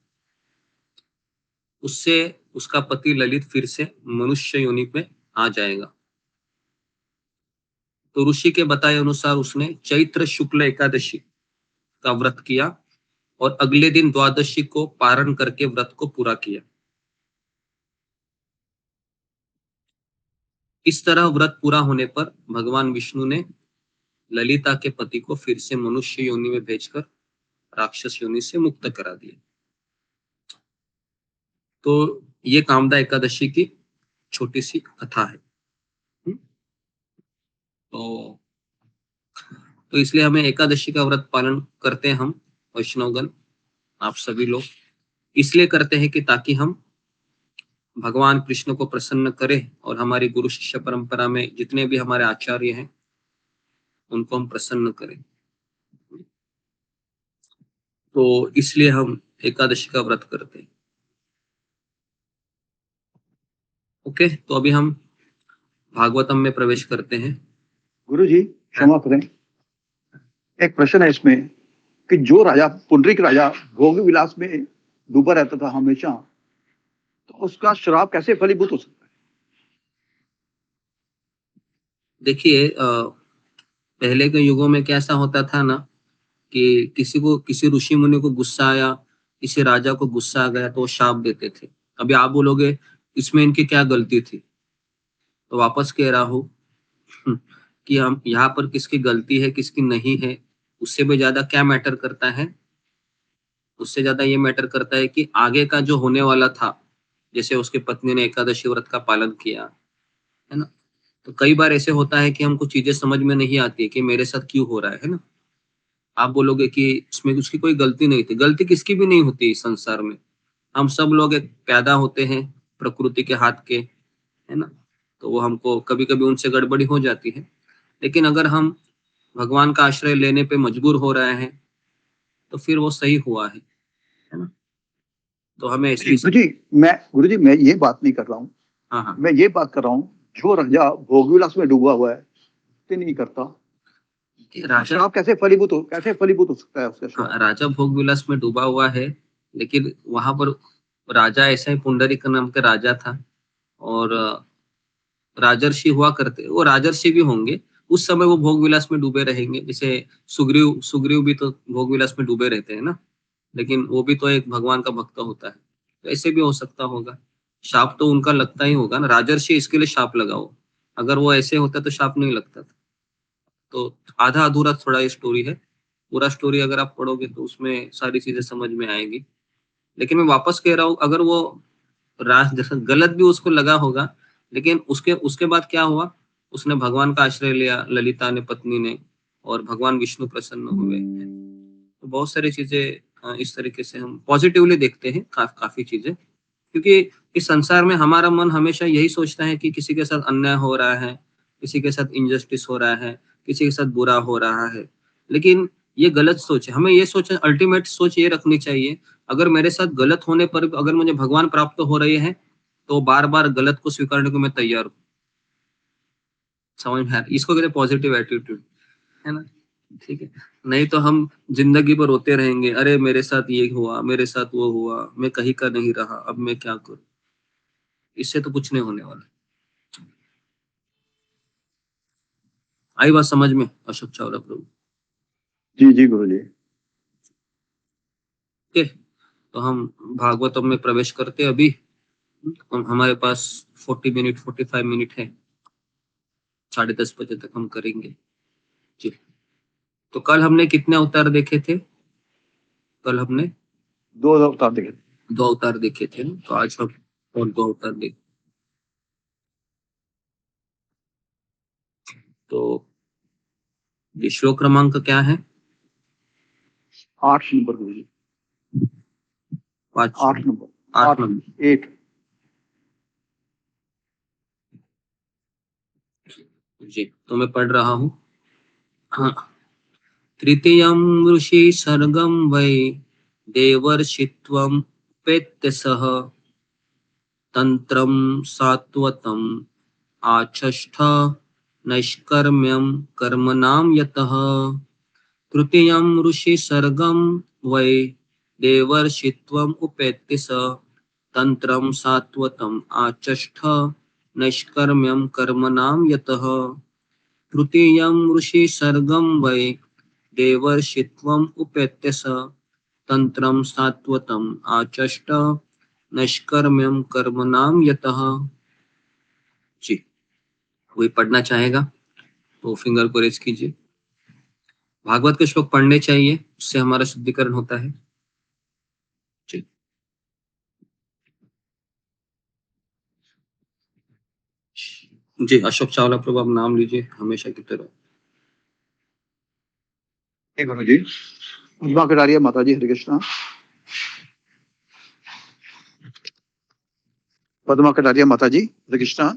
उससे उसका पति ललित फिर से मनुष्य योनि में आ जाएगा। तो ऋषि के बताए अनुसार उसने चैत्र शुक्ल एकादशी का व्रत किया और अगले दिन द्वादशी को पारण करके व्रत को पूरा किया। इस तरह व्रत पूरा होने पर भगवान विष्णु ने ललिता के पति को फिर से मनुष्य योनि में भेजकर राक्षस योनि से मुक्त करा दिया। तो ये कामदा एकादशी की छोटी सी कथा है। तो इसलिए हमें एकादशी का व्रत पालन करते हैं हम वैष्णवगण, आप सभी लोग इसलिए करते हैं कि ताकि हम भगवान कृष्ण को प्रसन्न करें और हमारी गुरु शिष्य परंपरा में जितने भी हमारे आचार्य हैं उनको हम प्रसन्न करें। तो इसलिए हम एकादशी का व्रत करते हैं। ओके, तो अभी हम भागवतम में प्रवेश करते हैं। गुरु जी क्षमा करें, एक प्रश्न है इसमें कि जो राजा पुंडरीक राजा भोग विलास में डूबा रहता था हमेशा, तो उसका श्राप कैसे फलीभूत हो सकता है? देखिए पहले के युगों में कैसा होता था ना कि किसी ऋषि मुनि को गुस्सा आया, किसी राजा को गुस्सा आ गया तो वो शाप देते थे। अभी आप बोलोगे इसमें इनकी क्या गलती थी, तो वापस कह रहा हूँ कि हम यहाँ पर किसकी गलती है किसकी नहीं है उससे भी ज्यादा क्या मैटर करता है, उससे ज्यादा ये मैटर करता है कि आगे का जो होने वाला था, जैसे उसकी पत्नी ने एकादशी व्रत का पालन किया, है ना। तो कई बार ऐसे होता है कि हमको चीजें समझ में नहीं आती कि मेरे साथ क्यों हो रहा है ना। आप बोलोगे कि इसमें उसकी कोई गलती नहीं थी, गलती किसकी भी नहीं होती इस संसार में। हम सब लोग एक पैदा होते हैं प्रकृति के हाथ के, है ना। तो वो हमको कभी कभी उनसे गड़बड़ी हो जाती है, लेकिन अगर हम भगवान का आश्रय लेने पे मजबूर हो रहे हैं तो फिर वो सही हुआ है ना। तो हमें ऐसी गुरुजी मैं ये बात नहीं कर रहा हूँ। हाँ हाँ मैं ये बात कर रहा हूँ जो राजा भोग विलास में डूबा हुआ है तो नहीं करता, राजा श्राप कैसे फलीभूत हो सकता है उसका श्राप? हाँ, राजा भोग विलास में डूबा हुआ है, लेकिन वहां पर राजा ऐसा ही पुंडरीक नाम का राजा था और राजर्षि हुआ करते, वो राजर्षि भी होंगे उस समय, वो भोग विलास में डूबे रहेंगे। जैसे सुग्रीव भी तो भोग विलास में डूबे रहते हैं ना, लेकिन वो भी तो एक भगवान का भक्त होता है, तो ऐसे भी हो सकता होगा। शाप तो उनका लगता ही होगा ना, राजर्षि इसके लिए शाप लगाओ, अगर वो ऐसे होता तो शाप नहीं लगता था। तो आधा अधूरा थोड़ा ये स्टोरी है, पूरा स्टोरी अगर आप पढ़ोगे तो उसमें सारी चीजें समझ में आएगी। लेकिन मैं वापस कह रहा हूँ, अगर वो जैसा गलत भी उसको लगा होगा, लेकिन उसके उसके बाद क्या हुआ, उसने भगवान का आश्रय लिया, ललिता ने पत्नी ने, और भगवान विष्णु प्रसन्न हुए। तो बहुत सारी चीजें इस तरीके से हम पॉजिटिवली देखते हैं काफी चीजें, क्योंकि इस संसार में हमारा मन हमेशा यही सोचता है कि किसी के साथ अन्याय हो रहा है, किसी के साथ इनजस्टिस हो रहा है, किसी के साथ बुरा हो रहा है। लेकिन ये गलत सोच है, हमें ये सोच, अल्टीमेट सोच ये रखनी चाहिए, अगर मेरे साथ गलत होने पर अगर मुझे भगवान प्राप्त हो रहे हैं तो बार बार गलत को स्वीकारने को मैं तैयार हूँ। समझ में आ रहा है? इसको कहते हैं पॉजिटिव एटीट्यूड, है ना। ठीक है, नहीं तो हम जिंदगी भर रोते रहेंगे, अरे मेरे साथ ये हुआ, मेरे साथ वो हुआ, मैं कहीं का नहीं रहा, अब मैं क्या करूं। इससे तो कुछ नहीं होने वाला। आई बात समझ में अशोक चावला प्रभु? जी जी गुरुजी। ओके, तो हम भागवतम में प्रवेश करते हैं अभी। हमारे पास 45 मिनट है, 10:30 बजे तक हम करेंगे जी। तो कल हमने कितने अवतार देखे थे? कल हमने 2 अवतार देखे। 2 अवतार देखे थे ना, तो आज हम और 2 अवतार देख। तो ये श्लोक क्रमांक क्या है? 8 नंबर गुरुजी। 8 नंबर। 8 नंबर। 8 जी, तो मैं पढ़ रहा हूँ। हाँ, तृतीयं ऋषि सर्गं वै देवर्षित्वं पेत्य सह तंत्रं सात्वतम् आचष्ठ नैष्कर्म्यं कर्मणां यतः। तृतीयं ऋषि सर्गं वै देवर्षित्वम् उपेत्य स तंत्रं सात्वतम् आचष्ठ नैष्कर्म्यं कर्मणां यतः। तृतीयं ऋषि सर्गं वै देवर्षित्वम् उपेत्य स तंत्रं सात्वतम् आचष्ट नैष्कर्म्यं कर्मणां यतः। जी, कोई पढ़ना चाहेगा तो फिंगर को रेज कीजिए। भागवत के श्लोक पढ़ने चाहिए, उससे हमारा शुद्धिकरण होता है। जी, जी अशोक चावला प्रभु, आप नाम लीजिए हमेशा की तरह। गुरुजी। पद्मा कटारिया माता जी, हरे कृष्णा। पद्मा कटारिया माता जी, हरे कृष्णा।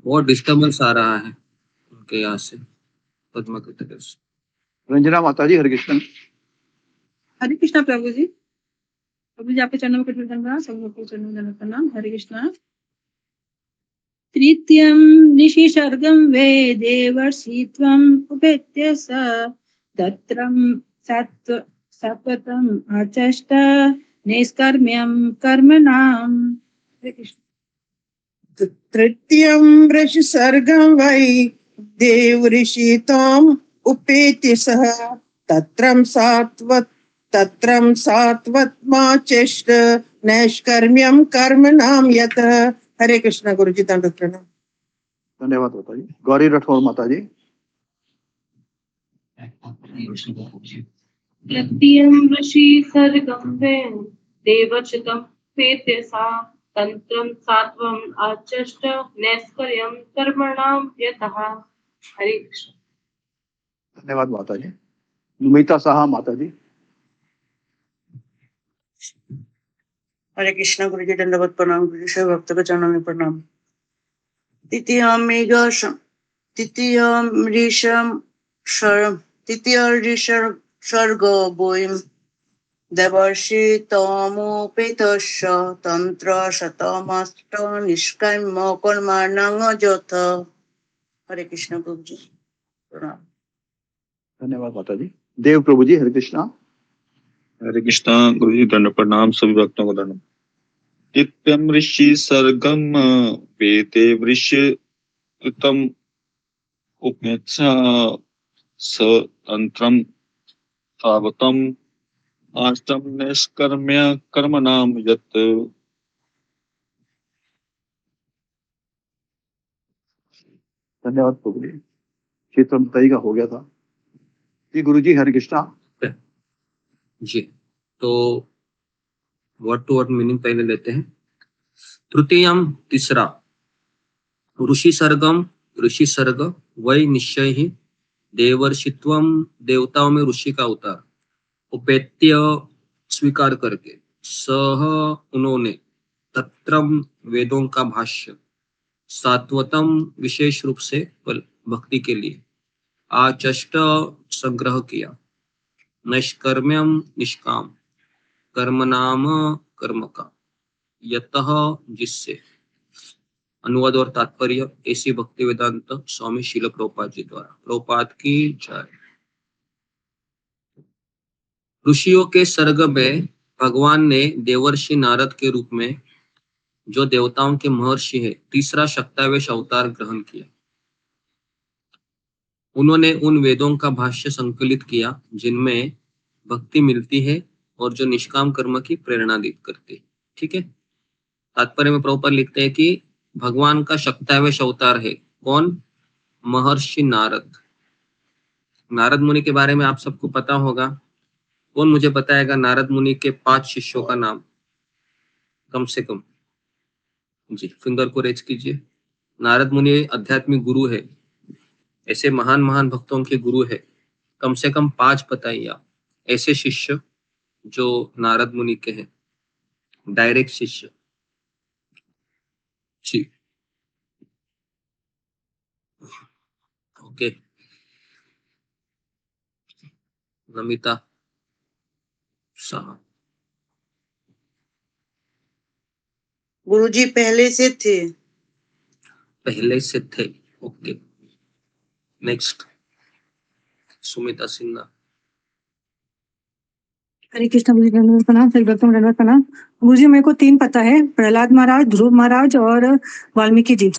बहुत डिस्टर्बेंस आ रहा है उनके यहाँ से, पद्मा कटारिया से। रंजना माता जी, हरे कृष्णा। हरे कृष्णा प्रभु जी। प्रभु जी आपके चरणों में कठोर करना, सब लोग के चरणों में दंडवत प्रणाम। हरे कृष्णा। तृतीयं ऋषि सर्गं वेदे वर्षित्वम् उपेत्य स तत्रं सात्वतम् आचष्ट नैष्कर्म्यं कर्मणाम्। हरे कृष्ण। तृतीयं ऋषि सर्गं वै देव ऋषि तम उपेत्य सह तत्रं सात्वतमाचेष्ट नैष्कर्म्यं कर्मणाम यत। हरे कृष्णा। गुरु जी दंडवत प्रणाम। धन्यवाद माता जी। गौरी राठौर माता जी। तृतीयं ऋषि सर्गं देवचितं पेत्यसा तंत्रं सात्वं आचष्ट नैष्कर्म्यं कर्मणां यतः। हरे कृष्ण। धन्यवाद माता जी। नुमिता साहा माता जी। हरे कृष्णा। गुरु जी दंडवत प्रणाम। गुरु जी भक्त के चरणों में प्रणाम। तृतीय सर्ग बोइम देवर्षि तमोपेतस्य तंत्र शतमष्ट निष्काम्य कर्माणं यथ। हरे कृष्ण। प्रभु जी प्रणाम। धन्यवाद माता जी। देव प्रभु जी। हरे कृष्णा। हरे कृष्णा। गुरु जी दंड प्रणाम। सभी भक्तों को दंड। नित्यम ऋषि सर्गम वेदे वृषितम उपेक्षा स तंत्रम तावतम आष्टम नैष्कर्म्य कर्मणाम यत्। धन्यवाद प्रभु जी। क्षेत्र मतई का हो गया था जी। गुरु जी हरे कृष्णा जी। तो वर्ड टू वर्ड मीनिंग पहले लेते हैं। तृतीयम तीसरा, ऋषि सर्ग वही निश्चय ही, देवर्षित्वम देवताओं में ऋषि का अवतार, उपेत्य स्वीकार करके, सह उन्होंने, तत्रम वेदों का भाष्य, सात्वतम विशेष रूप से भक्ति के लिए, आचष्ट संग्रह किया, नैष्कर्म्यम निष्काम, कर्म नाम कर्म का, यतः जिससे। अनुवाद और तात्पर्य ऐसी भक्ति वेदांत स्वामी शील प्रभुपाद जी द्वारा। प्रभुपाद की जय। ऋषियों के सर्ग में भगवान ने देवर्षि नारद के रूप में, जो देवताओं के महर्षि है, तीसरा शक्तावेश अवतार ग्रहण किया। उन्होंने उन वेदों का भाष्य संकलित किया जिनमें भक्ति मिलती है और जो निष्काम कर्म की प्रेरणा दी करती। ठीक है। तात्पर्य में प्रभुपाद लिखते हैं कि भगवान का शक्तावेश अवतार है कौन? महर्षि नारद। नारद मुनि के बारे में आप सबको पता होगा। कौन मुझे बताएगा नारद मुनि के 5 शिष्यों का नाम कम से कम? जी, फिंगर को रेज कीजिए। नारद मुनि आध्यात्मिक गुरु है, ऐसे महान महान भक्तों के गुरु है। कम से कम 5 बताइए आप ऐसे शिष्य जो नारद मुनि के हैं, डायरेक्ट शिष्य। जी ओके। नमिता साहब। गुरु जी पहले से थे। पहले से थे। ओके। नेक्स्ट, सुमिता सिन्हा। हरे कृष्ण। गुरु जी दंडवत प्रणाम। सभी भक्तों को दंडवत प्रणाम। गुरु जी मेरे को 3 पता है, प्रहलाद महाराज, ध्रुव महाराज और वाल्मीकि जी।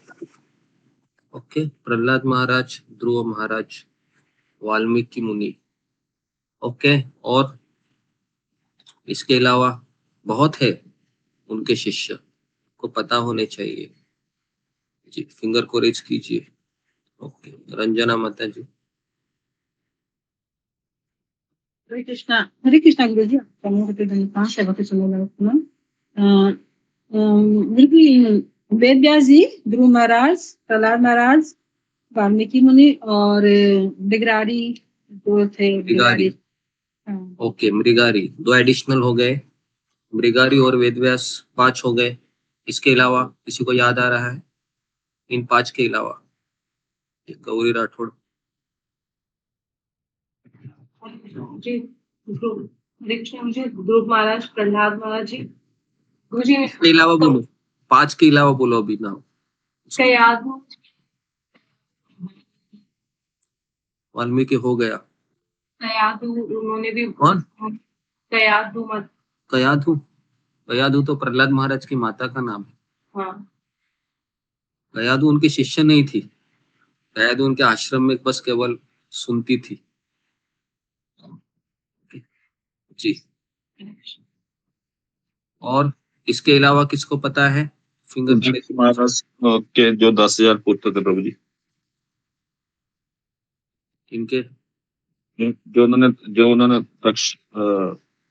ओके, प्रहलाद महाराज, ध्रुव महाराज, वाल्मीकि मुनि। ओके, और इसके अलावा बहुत है उनके शिष्य, को पता होने चाहिए। जी, फिंगर को रेज कीजिए। ओके, रंजना माता जी। हरे कृष्णा। हरे कृष्णा गुरु जी। सेवा के चलो वेद व्यास जी, ध्रुव महाराज, प्रहलाद महाराज, वाल्मीकि मुनि और बिगरारी जो थे। मृगारी। ओके, मृगारी 2 एडिशनल हो गए। मृगारी और वेदव्यास 5 हो गए। इसके अलावा किसी को याद आ रहा है? इन 5 के अलावा गौरी राठौड़। जी, हरे कृष्ण मुझे ध्रुव महाराज, प्रहलाद महाराज जी, गुरु जी इसके अलावा बोलो, 5 के अलावा बोलो अभी नाम। का याद हो, वाल्मीकि हो गया। कयाधु उन्होंने भी कौन? कयाधु मत, कयाधु। कयाधु तो प्रहलाद महाराज की माता का नाम है। हाँ कयाधु उनकी शिष्य नहीं थी, कयाधु उनके आश्रम में बस केवल सुनती थी। जी। और इसके अलावा किसको पता है? फिंगर जी महाराज के जो 10,000 पुत्र थे प्रभु जी, इनके जो उन्होंने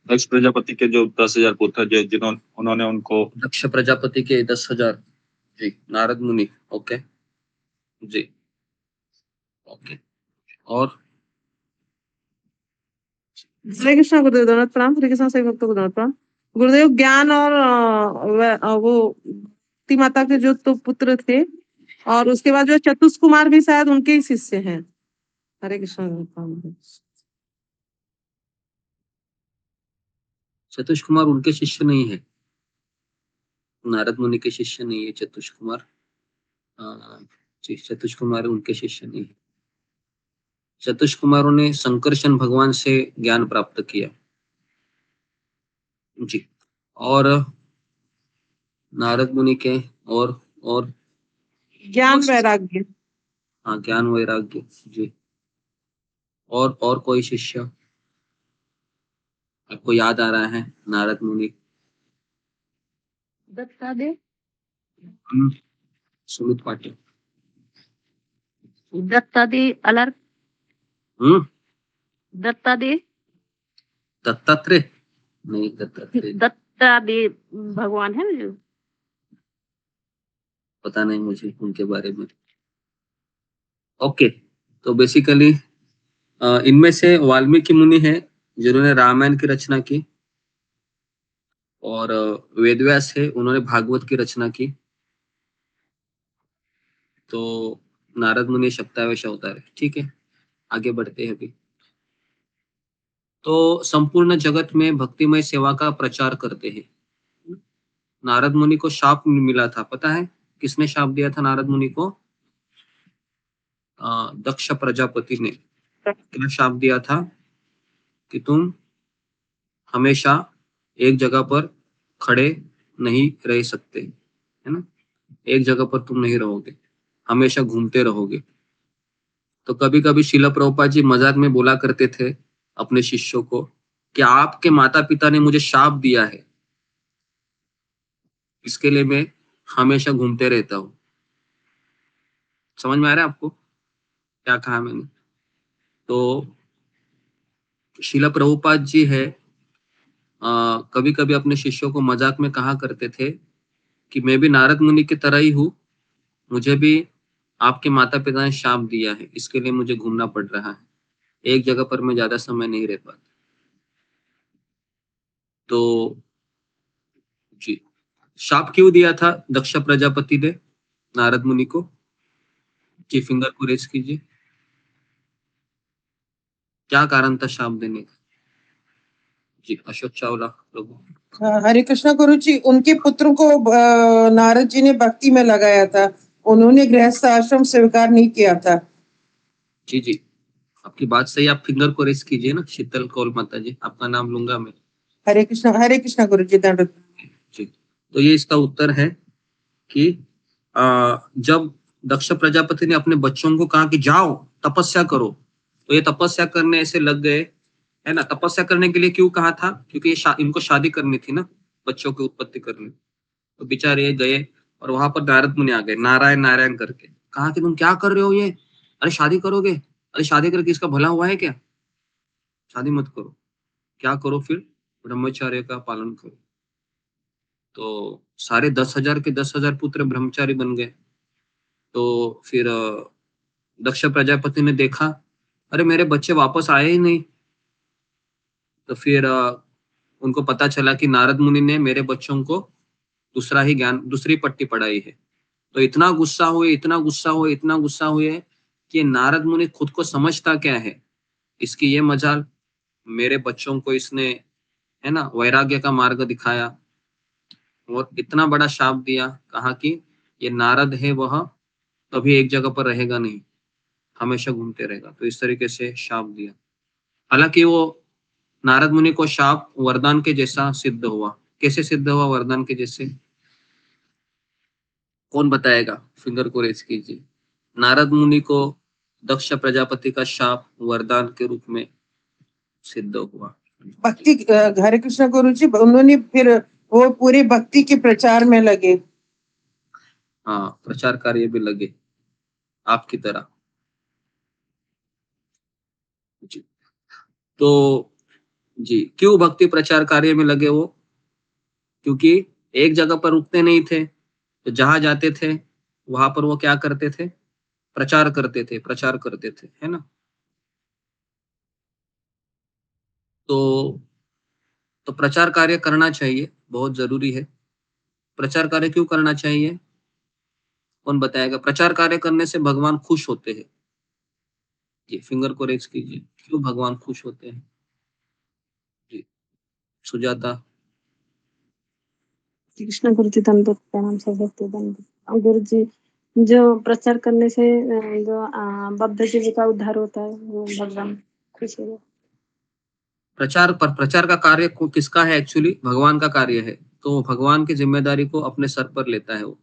दक्ष प्रजापति के जो 10,000 पुत्र जो जिन्होंने उन्होंने उनको दक्ष प्रजापति के 10,000। जी, नारद मुनि। ओके जी, ओके। और हरे कृष्णा गुरुदेव दंडवत प्रणाम। हरे कृष्णा सभी भक्तों को दंडवत प्रणाम। गुरुदेव ज्ञान और वो ती माता के जो तो पुत्र थे, और उसके बाद जो चतुष कुमार भी शायद उनके ही शिष्य हैं। हरे कृष्णा। चतुष कुमार उनके शिष्य नहीं है, नारद मुनि के शिष्य नहीं है चतुष कुमार। जी, चतुष कुमार उनके शिष्य नहीं है। चतुष कुमारों ने संकर्षण भगवान से ज्ञान प्राप्त किया। जी। और नारद मुनि के और ज्ञान वैराग्य। हाँ, ज्ञान वैराग्य। जी। और कोई शिष्य आपको याद आ रहा है? नारद मुनि, दत्तादे, सुमित पाटिल, दत्तादे अलर्क, दत्तादे, दत्तात्रेय नहीं, दत्तात्रेय दत्तादे भगवान है ना जो, पता नहीं मुझे उनके बारे में। ओके, तो बेसिकली इनमें से वाल्मीकि मुनि है जिन्होंने रामायण की रचना की, और वेदव्यास है, उन्होंने भागवत की रचना की। तो नारद मुनि सप्तावश अवतार है। ठीक है, आगे बढ़ते हैं अभी। तो संपूर्ण जगत में भक्तिमय सेवा का प्रचार करते हैं। नारद मुनि को शाप मिला था, पता है किसने शाप दिया था नारद मुनि को? दक्ष प्रजापति ने। क्या शाप दिया था? कि तुम हमेशा एक जगह पर खड़े नहीं रह सकते, है ना, एक जगह पर तुम नहीं रहोगे, हमेशा घूमते रहोगे। तो कभी कभी श्रील प्रभुपाद जी मजाक में बोला करते थे अपने शिष्यों को कि आपके माता पिता ने मुझे शाप दिया है, इसके लिए मैं हमेशा घूमते रहता हूँ। समझ में आ रहा है आपको क्या कहा मैंने? तो श्रील प्रभुपाद जी है, कभी कभी अपने शिष्यों को मजाक में कहा करते थे कि मैं भी नारद मुनि की तरह ही हूँ, मुझे भी आपके माता पिता ने शाप दिया है, इसके लिए मुझे घूमना पड़ रहा है, एक जगह पर मैं ज्यादा समय नहीं रह पाता। तो जी, शाप क्यों दिया था दक्ष प्रजापति ने नारद मुनि को? जी, फिंगर को रेज कीजिए। क्या कारण था शाप देने का? जी, अशोक चावला लोगों। हरे कृष्णा गुरु जी, उनके पुत्र को नारद जी ने भक्ति में लगाया था, उन्होंने गृहस्थ आश्रम स्वीकार नहीं किया था। जी जी, आपकी बात सही। आप फिंगर को रेस कीजिए ना, शीतल कौल माता जी, आपका नाम लूंगा मैं। हरे कृष्णा गुरु जी। जी, तो ये इसका उत्तर है कि जब दक्ष प्रजापति ने अपने बच्चों को कहा कि जाओ तपस्या करो, तो ये तपस्या करने ऐसे लग गए, है ना। तपस्या करने के लिए क्यों कहा था? क्योंकि ये इनको शादी करनी थी ना, बच्चों की उत्पत्ति करनी। तो बेचारे ये गए और वहां पर नारद मुनि आ गए नारायण नारायण करके। कहा कि तुम क्या कर रहे हो ये? अरे शादी करोगे? अरे शादी करके इसका भला हुआ है क्या? शादी मत करो। क्या करो फिर? ब्रह्मचर्य का पालन करो। तो सारे 10,000 के 10,000 पुत्र ब्रह्मचारी बन गए। तो फिर दक्ष प्रजापति ने देखा, अरे मेरे बच्चे वापस आए ही नहीं। तो फिर उनको पता चला कि नारद मुनि ने मेरे बच्चों को दूसरा ही ज्ञान, दूसरी पट्टी पढ़ाई है। तो इतना गुस्सा हुए कि नारद मुनि खुद को समझता क्या है, इसकी ये मजाल, मेरे बच्चों को इसने है ना, वैराग्य का मार्ग दिखाया और इतना बड़ा शाप दिया, कहा कि ये नारद है वह कभी एक जगह पर रहेगा नहीं, हमेशा घूमते रहेगा। तो इस तरीके से शाप दिया। हालांकि वो नारद मुनि को शाप वरदान के जैसा सिद्ध हुआ। कैसे सिद्ध हुआ वरदान के जैसे, कौन बताएगा? फिंगर को रेज कीजिए। नारद मुनि को दक्ष प्रजापति का शाप वरदान के रूप में सिद्ध हुआ। भक्ति हरे कृष्ण गुरु जी, उन्होंने फिर वो पूरी भक्ति के प्रचार में लगे। हाँ, प्रचार कार्य भी लगे आपकी तरह जी। तो जी, क्यों भक्ति प्रचार कार्य में लगे वो? क्योंकि एक जगह पर रुकते नहीं थे, तो जहां जाते थे वहां पर वो क्या करते थे? प्रचार करते थे, है ना। तो प्रचार कार्य करना चाहिए, बहुत जरूरी है। प्रचार कार्य क्यों करना चाहिए, कौन बताएगा? प्रचार कार्य करने से भगवान खुश होते हैं। जी, फिंगर को रेज कीजिए, क्यों भगवान खुश होते हैं? जी, सुजाता। कृष्ण गुरु जी दंडवत प्रणाम, सब भक्तों दंडवत। गुरु जी, जो प्रचार करने से जो बद्ध जीव का उद्धार होता है, वो भगवान खुश हो। प्रचार का कार्य किसका है? एक्चुअली भगवान का कार्य है, तो भगवान की जिम्मेदारी को अपने सर पर लेता है वो।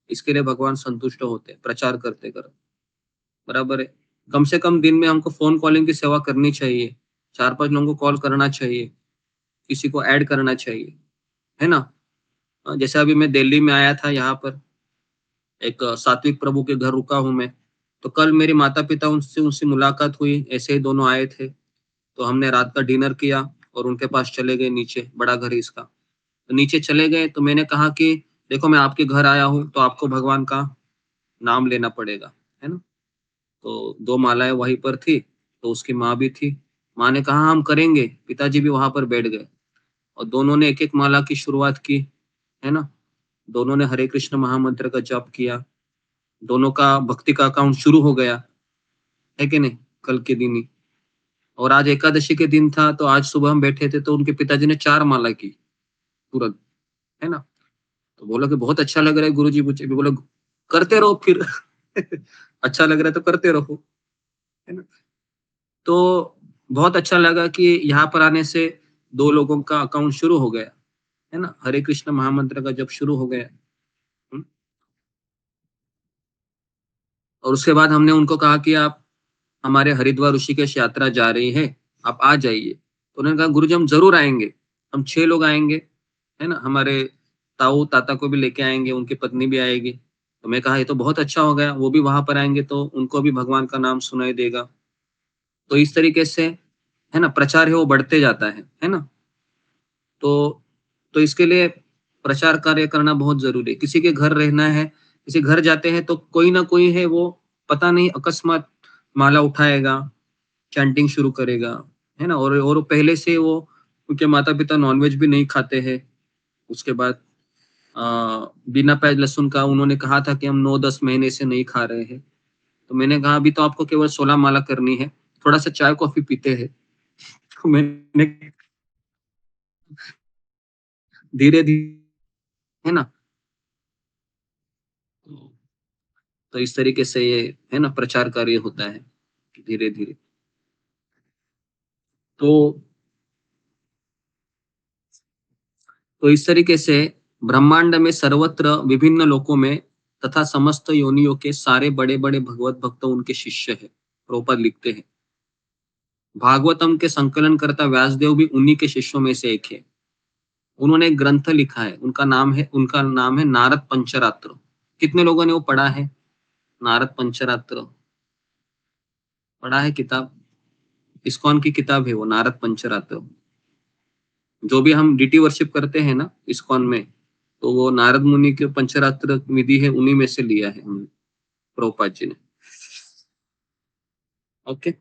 इसके लिए भगवान संतुष्ट होते हैं प्रचार करते कर, बराबर है। कम से कम दिन में हमको फोन कॉलिंग की सेवा करनी चाहिए, 4-5 लोगों को कॉल करना चाहिए, किसी को ऐड करना चाहिए, है ना। जैसे अभी मैं दिल्ली में आया था, यहाँ पर एक सात्विक प्रभु के घर रुका हूं मैं, तो कल मेरे माता पिता उनसे मुलाकात हुई, ऐसे ही दोनों आए थे, तो हमने रात का डिनर किया और उनके पास चले गए नीचे, बड़ा घर है इसका। तो नीचे चले गए तो मैंने कहा कि देखो मैं आपके घर आया हूँ तो आपको भगवान का नाम लेना पड़ेगा, है ना। तो 2 मालाएं वहीं पर थी, तो उसकी माँ भी थी। माँ ने कहा हम करेंगे, पिताजी भी वहां पर बैठ गए और दोनों ने एक एक माला की शुरुआत की, है ना। दोनों ने हरे कृष्ण महामंत्र का जप किया, दोनों का भक्ति का अकाउंट शुरू हो गया, है कि नहीं, कल के दिन ही। और आज एकादशी के दिन था, तो आज सुबह हम बैठे थे तो उनके पिताजी ने 4 माला की तुरंत, है ना। तो बोला कि बहुत अच्छा लग रहा है गुरुजी, मुझे भी। बोला करते रहो फिर अच्छा लग रहा है तो करते रहो, है ना। तो बहुत अच्छा लगा कि यहाँ पर आने से 2 लोगों का अकाउंट शुरू हो गया, है ना, हरे कृष्ण महामंत्र का जब शुरू हो गया। और उसके बाद हमने उनको कहा कि आप हमारे हरिद्वार ऋषिकेश यात्रा जा रही है, आप आ जाइए। तो उन्होंने कहा गुरुजी हम जरूर आएंगे, हम 6 लोग आएंगे, है ना, हमारे ताऊ ताता को भी लेके आएंगे, उनकी पत्नी भी आएगी। तो मैं कहा ये तो बहुत अच्छा हो गया, वो भी वहां पर आएंगे तो उनको भी भगवान का नाम सुनाई देगा। तो इस तरीके से, है ना, प्रचार है वो बढ़ते जाता है ना। तो इसके लिए प्रचार कार्य करना बहुत जरूरी है। किसी के घर रहना है, किसी घर जाते हैं तो कोई ना कोई है वो पता नहीं अकस्मात माला उठाएगा, चैंटिंग शुरू करेगा, है ना। और पहले से वो, उनके माता पिता नॉनवेज भी नहीं खाते हैं। उसके बाद बिना प्याज लहसुन का उन्होंने कहा था कि हम 9-10 महीने से नहीं खा रहे हैं। तो मैंने कहा अभी तो आपको केवल 16 माला करनी है, थोड़ा सा चाय कॉफी पीते हैं। तो मैंने धीरे धीरे, है ना। तो इस तरीके से ये, है ना, प्रचार कार्य होता है धीरे धीरे। तो इस तरीके से ब्रह्मांड में सर्वत्र विभिन्न लोकों में तथा समस्त योनियों के सारे बड़े बड़े भगवत भक्त उनके शिष्य है। प्रभुपाद लिखते हैं भागवतम के संकलन करता व्यासदेव भी उन्हीं के शिष्यों में से एक है। उन्होंने एक ग्रंथ लिखा है, उनका नाम है नारद पंचरात्र। कितने लोगों ने वो पढ़ा है? नारद पंचरात्र पढ़ा है किताब? इस्कॉन की किताब है वो, नारद पंचरात्र। जो भी हम डीटी वर्शिप करते हैं ना इस्कॉन में, तो वो नारद मुनि के पंचरात्र विधि है, उन्हीं में से लिया है हमने, प्रभुपाद जी ने। ओके,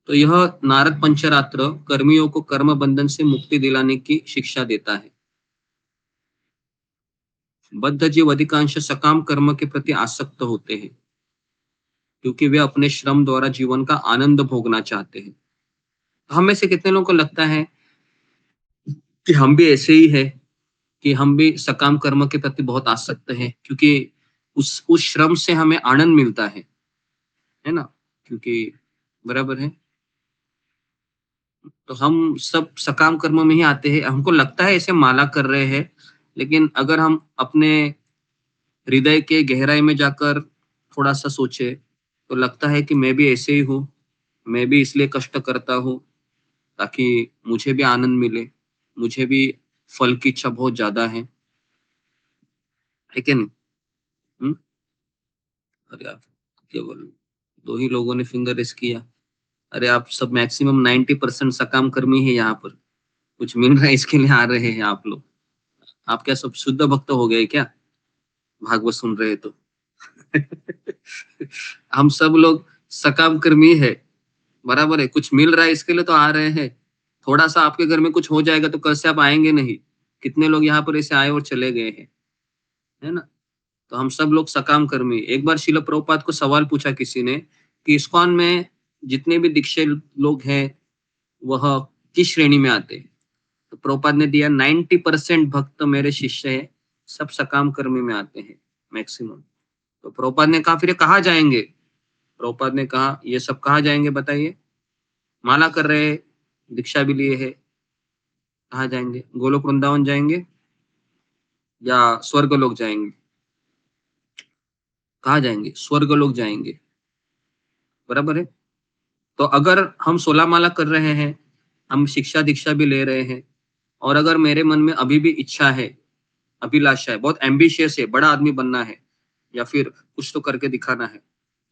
तो यह नारद पंचरात्र कर्मियों को कर्म बंधन से मुक्ति दिलाने की शिक्षा देता है। बद्ध जीव अधिकांश सकाम कर्म के प्रति आसक्त होते हैं क्योंकि वे अपने श्रम द्वारा जीवन का आनंद भोगना चाहते हैं। हम में से कितने लोगों को लगता है कि हम भी ऐसे ही है, कि हम भी सकाम कर्म के प्रति बहुत आसक्त हैं, क्योंकि उस श्रम से हमें आनंद मिलता है ना? क्योंकि बराबर है। तो हम सब सकाम कर्म में ही आते हैं। हमको लगता है ऐसे माला कर रहे हैं, लेकिन अगर हम अपने हृदय के गहराई में जाकर थोड़ा सा सोचे तो लगता है कि मैं भी ऐसे ही हूँ। मैं भी इसलिए कष्ट करता हूँ ताकि मुझे भी आनंद मिले, मुझे भी फल की इच्छा बहुत ज्यादा है कि नहीं? अरे आप केवल 2 ही लोगों ने फिंगर रेस किया। अरे आप सब मैक्सिमम 90% सकाम कर्मी है यहाँ पर। कुछ मिल रहा है इसके लिए आ रहे हैं आप लोग। आप क्या सब शुद्ध भक्त हो गए क्या? भागवत सुन रहे तो हम सब लोग सकाम कर्मी है, बराबर है। कुछ मिल रहा है इसके लिए तो आ रहे हैं। थोड़ा सा आपके घर में कुछ हो जाएगा तो कल से आप आएंगे नहीं। कितने लोग यहाँ पर ऐसे आए और चले गए हैं, है ना? तो हम सब लोग सकाम कर्मी। एक बार श्रील प्रभुपाद को सवाल पूछा किसी ने कि इस्कॉन में जितने भी दीक्षित लोग हैं वह किस श्रेणी में आते हैं? तो प्रभुपाद ने दिया 90% भक्त मेरे शिष्य है, सब सकाम कर्मी में आते हैं मैक्सिमम। तो प्रभुपाद ने कहा फिर ये कहाँ जाएंगे? प्रभुपाद ने कहा ये सब कहाँ जाएंगे बताइए? माला कर रहे हैं, दीक्षा भी लिए है, कहाँ जाएंगे? गोलोक वृंदावन जाएंगे या स्वर्ग लोग जाएंगे? कहाँ जाएंगे? स्वर्ग लोग जाएंगे, बराबर है। तो अगर हम 16 माला कर रहे हैं, हम शिक्षा दीक्षा भी ले रहे हैं, और अगर मेरे मन में अभी भी इच्छा है, अभिलाषा है, बहुत एम्बिशियस है, बड़ा आदमी बनना है, या फिर कुछ तो करके दिखाना है,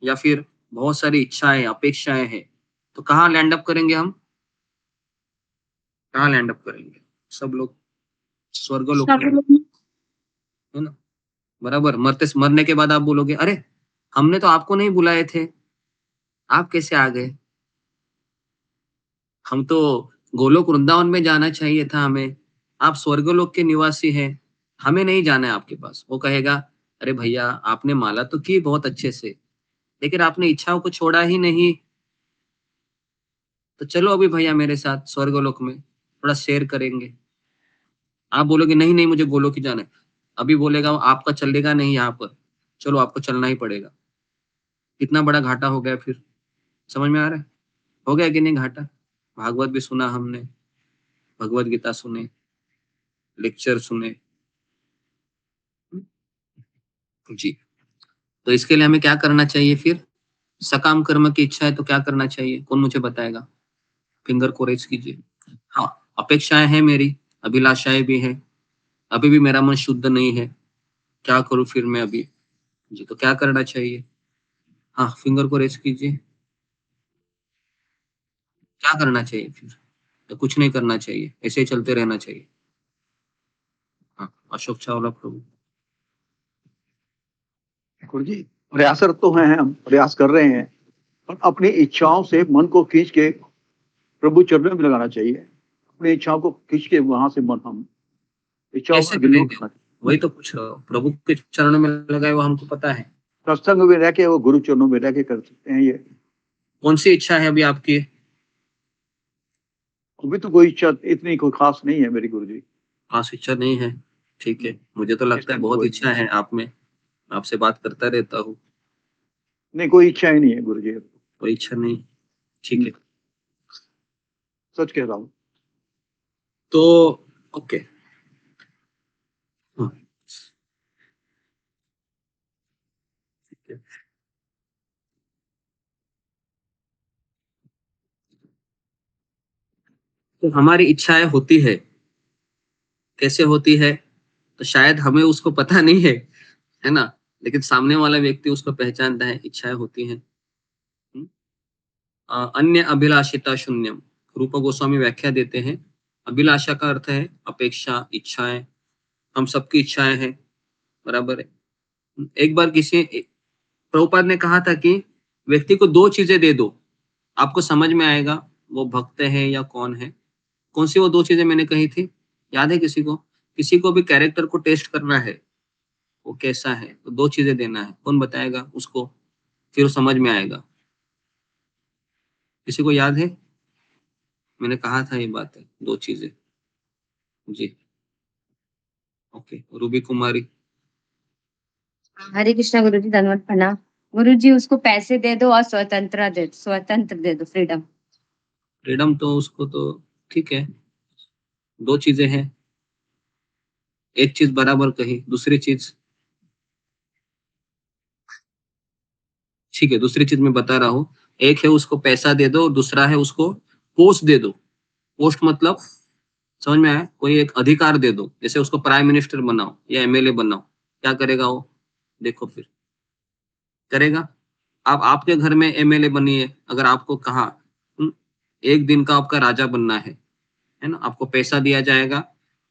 या फिर बहुत सारी इच्छाएं अपेक्षाएं हैं, तो कहाँ लैंड अप करेंगे हम? कहाँ लैंड अप करेंगे? सब लोग स्वर्ग लोग है ना, बराबर। मरने के बाद आप बोलोगे अरे हमने तो आपको नहीं बुलाए थे, आप कैसे आ गए? हम तो गोलोक वृंदावन में जाना चाहिए था हमें, आप स्वर्गलोक के निवासी हैं, हमें नहीं जाना है आपके पास। वो कहेगा अरे भैया आपने माला तो की बहुत अच्छे से, लेकिन आपने इच्छाओं को छोड़ा ही नहीं, तो चलो अभी भैया मेरे साथ स्वर्गलोक में थोड़ा शेयर करेंगे। आप बोलोगे नहीं नहीं मुझे गोलोक ही जाना है, अभी बोलेगा आपका चलेगा नहीं यहाँ पर, चलो आपको चलना ही पड़ेगा। कितना बड़ा घाटा हो गया फिर, समझ में आ रहा है? हो गया कि नहीं घाटा? भागवत भी सुना हमने, भगवत गीता सुने, लेक्चर सुने जी। तो इसके लिए हमें क्या करना चाहिए फिर? सकाम कर्म की इच्छा है तो क्या करना चाहिए? कौन मुझे बताएगा? फिंगर को रेज कीजिए। हाँ, अपेक्षाएं हैं मेरी, अभिलाषाएं भी हैं, अभी भी मेरा मन शुद्ध नहीं है, क्या करूं फिर मैं अभी जी? तो क्या करना चाहिए? हाँ, फिंगर को रेज कीजिए। क्या करना चाहिए फिर? तो कुछ नहीं करना चाहिए, ऐसे ही चलते रहना चाहिए। हाँ, अशोक चावला प्रभु। गुरु जी प्रयासरत तो हैं, हम प्रयास कर रहे हैं, पर अपनी इच्छाओं से मन को खींच के प्रभु चरणों में लगाना चाहिए। अपनी इच्छाओं को खींच के वहां से मन हम इच्छाओं कैसे का विलोप करेंगे? वही तो पूछ रहा हूँ। प्रभु के चरणों में लगाए वो हमको पता है। सत्संग में रह के, वो गुरु चरणों में रह के कर सकते हैं। ये कौन सी इच्छा है अभी आपकी? अभी तो कोई इच्छा इतनी कोई खास नहीं है मेरी गुरु जी। खास इच्छा नहीं है, ठीक है। मुझे तो लगता है बहुत इच्छा है आप में, आपसे बात करता रहता हूँ। नहीं, कोई इच्छा ही नहीं है गुरु जी, कोई इच्छा नहीं, ठीक है। सच कह रहा हूँ। तो ओके, हाँ, ठीक है। तो हमारी इच्छाएं होती है, कैसे होती है? तो शायद हमें उसको पता नहीं है ना, लेकिन सामने वाला व्यक्ति उसको पहचानता है, इच्छाएं होती हैं। अन्य अभिलाषिता शून्यम, रूप गोस्वामी व्याख्या देते हैं। अभिलाषा का अर्थ है अपेक्षा, इच्छाएं। हम सबकी इच्छाएं हैं, बराबर है। एक बार प्रभुपाद ने कहा था कि व्यक्ति को 2 चीजें दे दो, आपको समझ में आएगा वो भक्त है या कौन है। कौन सी वो 2 चीजें मैंने कही थी, याद है किसी को? किसी को भी कैरेक्टर को टेस्ट करना है, वो कैसा है, तो 2 चीजें देना है। कौन बताएगा उसको? फिर वो समझ में आएगा। किसी को याद है? मैंने कहा था ये बात है, 2 चीजें। जी ओके, रूबी कुमारी। हरे कृष्णा गुरु जी, धन्यवाद प्रणाम। गुरु जी उसको पैसे दे दो और स्वतंत्र दे दो, फ्रीडम। फ्रीडम तो उसको तो ठीक है, 2 चीजें हैं, एक चीज बराबर कही, दूसरी चीज ठीक है, दूसरी चीज मैं बता रहा हूँ। एक है उसको पैसा दे दो, दूसरा है उसको पोस्ट दे दो। पोस्ट मतलब समझ में आया, कोई एक अधिकार दे दो, जैसे उसको प्राइम मिनिस्टर बनाओ या एमएलए बनाओ, क्या करेगा वो? देखो फिर करेगा। आप आपके घर में एमएलए बनिए, अगर आपको कहा एक दिन का आपका राजा बनना है ना, आपको पैसा दिया जाएगा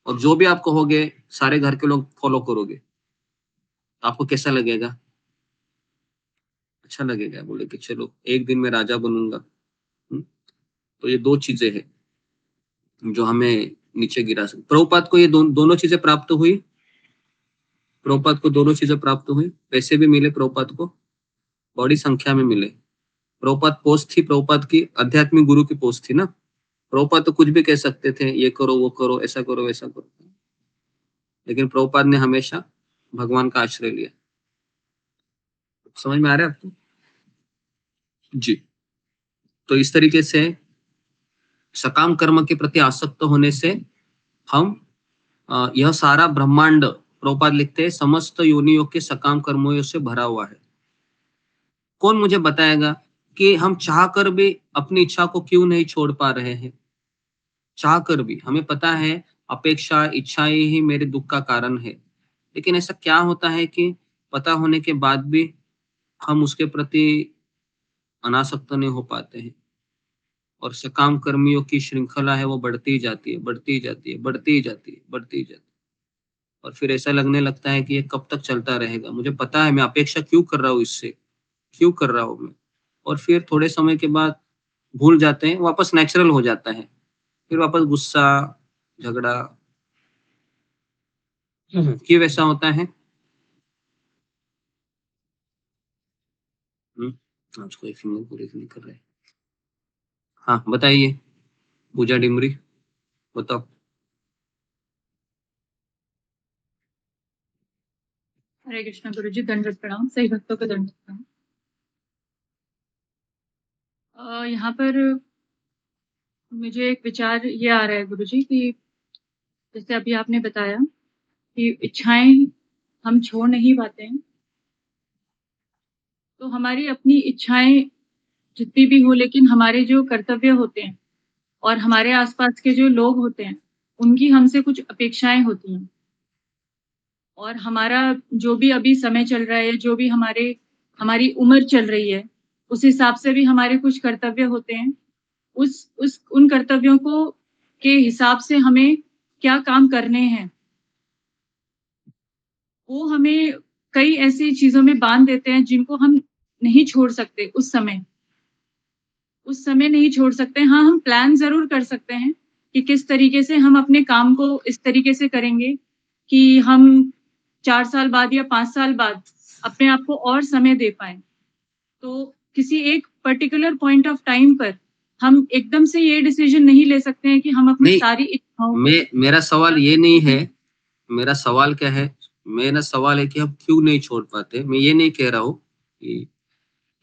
और जो भी आप कहोगे सारे घर के लोग फॉलो करोगे, तो आपको कैसा लगेगा? अच्छा लगेगा, बोले कि चलो एक दिन में राजा बनूंगा। तो ये 2 चीजें हैं जो हमें नीचे गिरा सकते। प्रभुपाद को ये दोनों चीजें प्राप्त हुई, प्रभुपाद को दोनों चीजें प्राप्त हुई, पैसे भी मिले प्रभुपाद को, बड़ी संख्या में मिले। प्रभुपाद पोस्ट थी, प्रभुपाद की आध्यात्मिक गुरु की पोस्ट थी ना। प्रभुपाद तो कुछ भी कह सकते थे, ये करो वो करो, ऐसा करो वैसा करो, लेकिन प्रभुपाद ने हमेशा भगवान का आश्रय लिया। समझ में आ रहा है आपको? जी। तो इस तरीके से सकाम कर्म के प्रति आसक्त होने से हम यह सारा ब्रह्मांड, प्रभुपाद लिखते हैं, समस्त योनियों के सकाम कर्मों से भरा हुआ है। कौन मुझे बताएगा कि हम चाहकर भी अपनी इच्छा को क्यों नहीं छोड़ पा रहे हैं? चाहकर भी हमें पता है अपेक्षा इच्छाएं ही मेरे दुख का कारण है, लेकिन ऐसा क्या होता है कि पता होने के बाद भी हम उसके प्रति अनासक्त नहीं हो पाते हैं, और सकाम कर्मियों की श्रृंखला है वो बढ़ती जाती है, बढ़ती जाती है, बढ़ती जाती है, बढ़ती जाती है, और फिर ऐसा लगने लगता है कि ये कब तक चलता रहेगा? मुझे पता है मैं अपेक्षा क्यों कर रहा हूँ, इससे क्यों कर रहा हूँ मैं, और फिर थोड़े समय के बाद भूल जाते हैं, वापस नेचुरल हो जाता है, फिर वापस गुस्सा झगड़ा। क्यों वैसा होता है? आज कोई फिंगर पूरी नहीं कर रहे। हाँ बताइए पूजा डिमरी, बताओ। हरे कृष्णा गुरु जी, दंडवत प्रणाम, सही भक्तों को दंडवत प्रणाम। यहाँ पर मुझे एक विचार ये आ रहा है गुरु जी कि जैसे अभी आपने बताया कि इच्छाएं हम छोड़ नहीं पाते हैं, तो हमारी अपनी इच्छाएं जितनी भी हो, लेकिन हमारे जो कर्तव्य होते हैं और हमारे आसपास के जो लोग होते हैं उनकी हमसे कुछ अपेक्षाएं होती हैं, और हमारा जो भी अभी समय चल रहा है, जो भी हमारी उम्र चल रही है, उस हिसाब से भी हमारे कुछ कर्तव्य होते हैं। उन कर्तव्यों को के हिसाब से हमें क्या काम करने हैं, वो हमें कई ऐसी चीजों में बांध देते हैं जिनको हम नहीं छोड़ सकते उस समय नहीं छोड़ सकते। हाँ, हम प्लान जरूर कर सकते हैं कि किस तरीके से हम अपने काम को इस तरीके से करेंगे कि हम 4 साल बाद या 5 साल बाद अपने आप को और समय दे पाए। तो किसी एक पर्टिकुलर पॉइंट ऑफ टाइम पर हम एकदम से ये डिसीजन नहीं ले सकते हैं कि हम अपनी सारी इच्छाओं को। मेरा सवाल ये नहीं है, मेरा सवाल क्या है, मेरा सवाल है कि हम क्यों नहीं छोड़ पाते। मैं ये नहीं कह रहा हूँ कि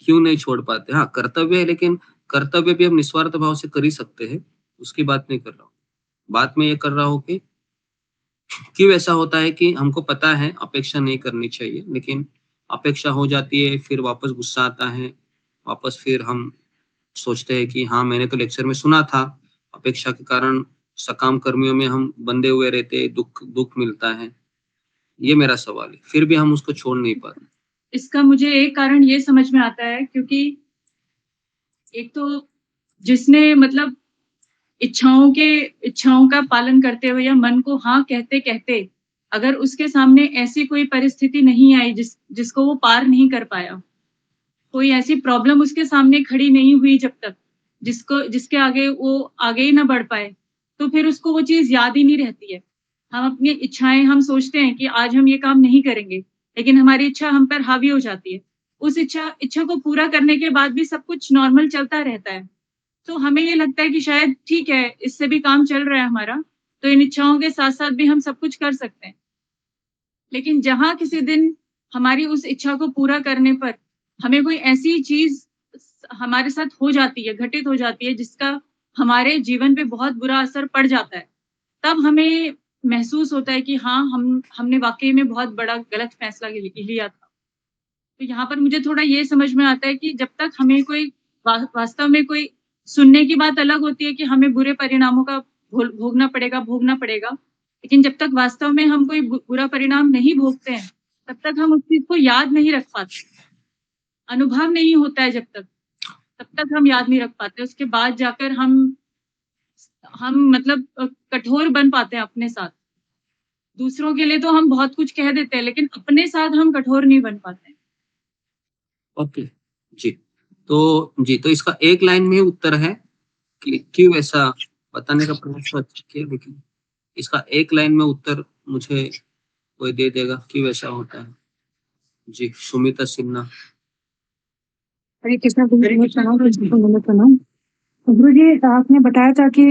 क्यों नहीं छोड़ पाते, हाँ कर्तव्य है, लेकिन कर्तव्य भी हम निस्वार्थ भाव से कर ही सकते हैं, उसकी बात नहीं कर रहा हूँ। बात मैं ये कर रहा हूँ कि क्यों ऐसा होता है कि हमको पता है अपेक्षा नहीं करनी चाहिए, लेकिन अपेक्षा हो जाती है, फिर वापस गुस्सा आता है, वापस फिर हम सोचते हैं कि हाँ मैंने तो लेक्चर में सुना था, अपेक्षा के कारण सकाम कर्मियों में हम बंधे हुए रहते, दुख मिलता है। ये मेरा सवाल है, फिर भी हम उसको छोड़ नहीं पाते। इसका मुझे एक कारण ये समझ में आता है, क्योंकि एक तो जिसने मतलब इच्छाओं का पालन करते हुए या मन को हाँ कहते कहते अगर उसके सामने ऐसी कोई परिस्थिति नहीं आई जिसको वो पार नहीं कर पाया, कोई ऐसी प्रॉब्लम उसके सामने खड़ी नहीं हुई जब तक जिसके आगे वो आगे ही ना बढ़ पाए, तो फिर उसको वो चीज याद ही नहीं रहती है। हम अपनी इच्छाएं, हम सोचते हैं कि आज हम ये काम नहीं करेंगे, लेकिन हमारी इच्छा हम पर हावी हो जाती है। उस इच्छा को पूरा करने के बाद भी सब कुछ नॉर्मल चलता रहता है, तो हमें ये लगता है कि शायद ठीक है, इससे भी काम चल रहा है हमारा, तो इन इच्छाओं के साथ साथ भी हम सब कुछ कर सकते हैं। लेकिन जहां किसी दिन हमारी उस इच्छा को पूरा करने पर हमें कोई ऐसी चीज हमारे साथ हो जाती है, घटित हो जाती है, जिसका हमारे जीवन पे बहुत बुरा असर पड़ जाता है, तब हमें महसूस होता है कि हाँ, हमने वाकई में बहुत बड़ा गलत फैसला लिया था। तो यहाँ पर मुझे थोड़ा ये समझ में आता है कि जब तक हमें कोई वास्तव में कोई सुनने की बात अलग होती है कि हमें बुरे परिणामों का भोगना पड़ेगा, लेकिन जब तक वास्तव में हम कोई बुरा परिणाम नहीं भोगते हैं, तब तक हम उस चीज को याद नहीं रख पाते। अनुभव नहीं होता है तब तक हम याद नहीं रख पाते। उसके बाद जाकर हम मतलब कठोर बन पाते हैं अपने साथ। दूसरों के लिए तो हम बहुत कुछ कह देते हैं, लेकिन अपने साथ हम कठोर नहीं बन पाते। ओके जी, तो इसका एक लाइन में उत्तर है कि क्यों ऐसा बताने का प्रयास अच्छा किया, लेकिन इसका एक लाइन में उत्तर मुझे कोई दे देगा क्यों ऐसा होता है? जी, सुमिता सिन्हा। हरे कृष्णा प्रणाम। गुरु जी, आपने बताया था कि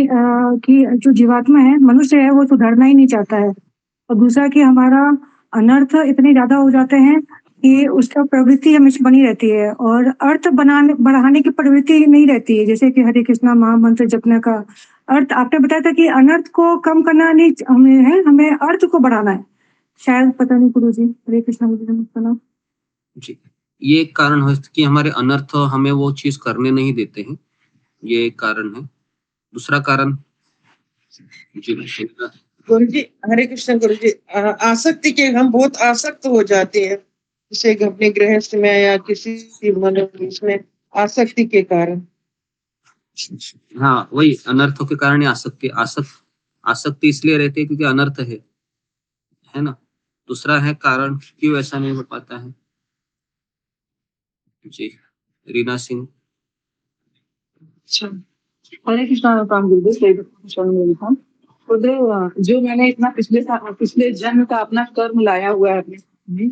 जो जीवात्मा है, मनुष्य है, वो सुधरना ही नहीं चाहता है, और दूसरा कि हमारा अनर्थ इतने ज्यादा हो जाते हैं कि उसका प्रवृत्ति हमेशा बनी रहती है, और अर्थ बढ़ाने की प्रवृत्ति नहीं रहती है। जैसे कि हरे कृष्णा महामंत्र जपने का अर्थ आपने बताया था कि अनर्थ को कम करना नहीं है, हमें अर्थ को बढ़ाना है, शायद, पता नहीं गुरु जी। हरे कृष्णा प्रणाम जी, ये एक कारण है कि हमारे अनर्थ हमें वो चीज करने नहीं देते हैं, ये एक कारण है। दूसरा कारण जी, गुरु जी, हरे कृष्ण गुरु जी, आसक्ति के हम बहुत आसक्त हो जाते हैं, जैसे अपने गृहस्थ में या किसी मनुष्य इसमें आसक्ति के कारण। हाँ, वही अनर्थों के कारण आसक्ति इसलिए रहती है क्योंकि अनर्थ है ना। दूसरा है कारण क्यों ऐसा नहीं हो पाता है। जी, रीना सिंह। अच्छा, हरे कृष्णा काम गुरुदेव। गुरुदेव, जो मैंने इतना पिछले जन्म का अपना कर्म लाया हुआ है अपने,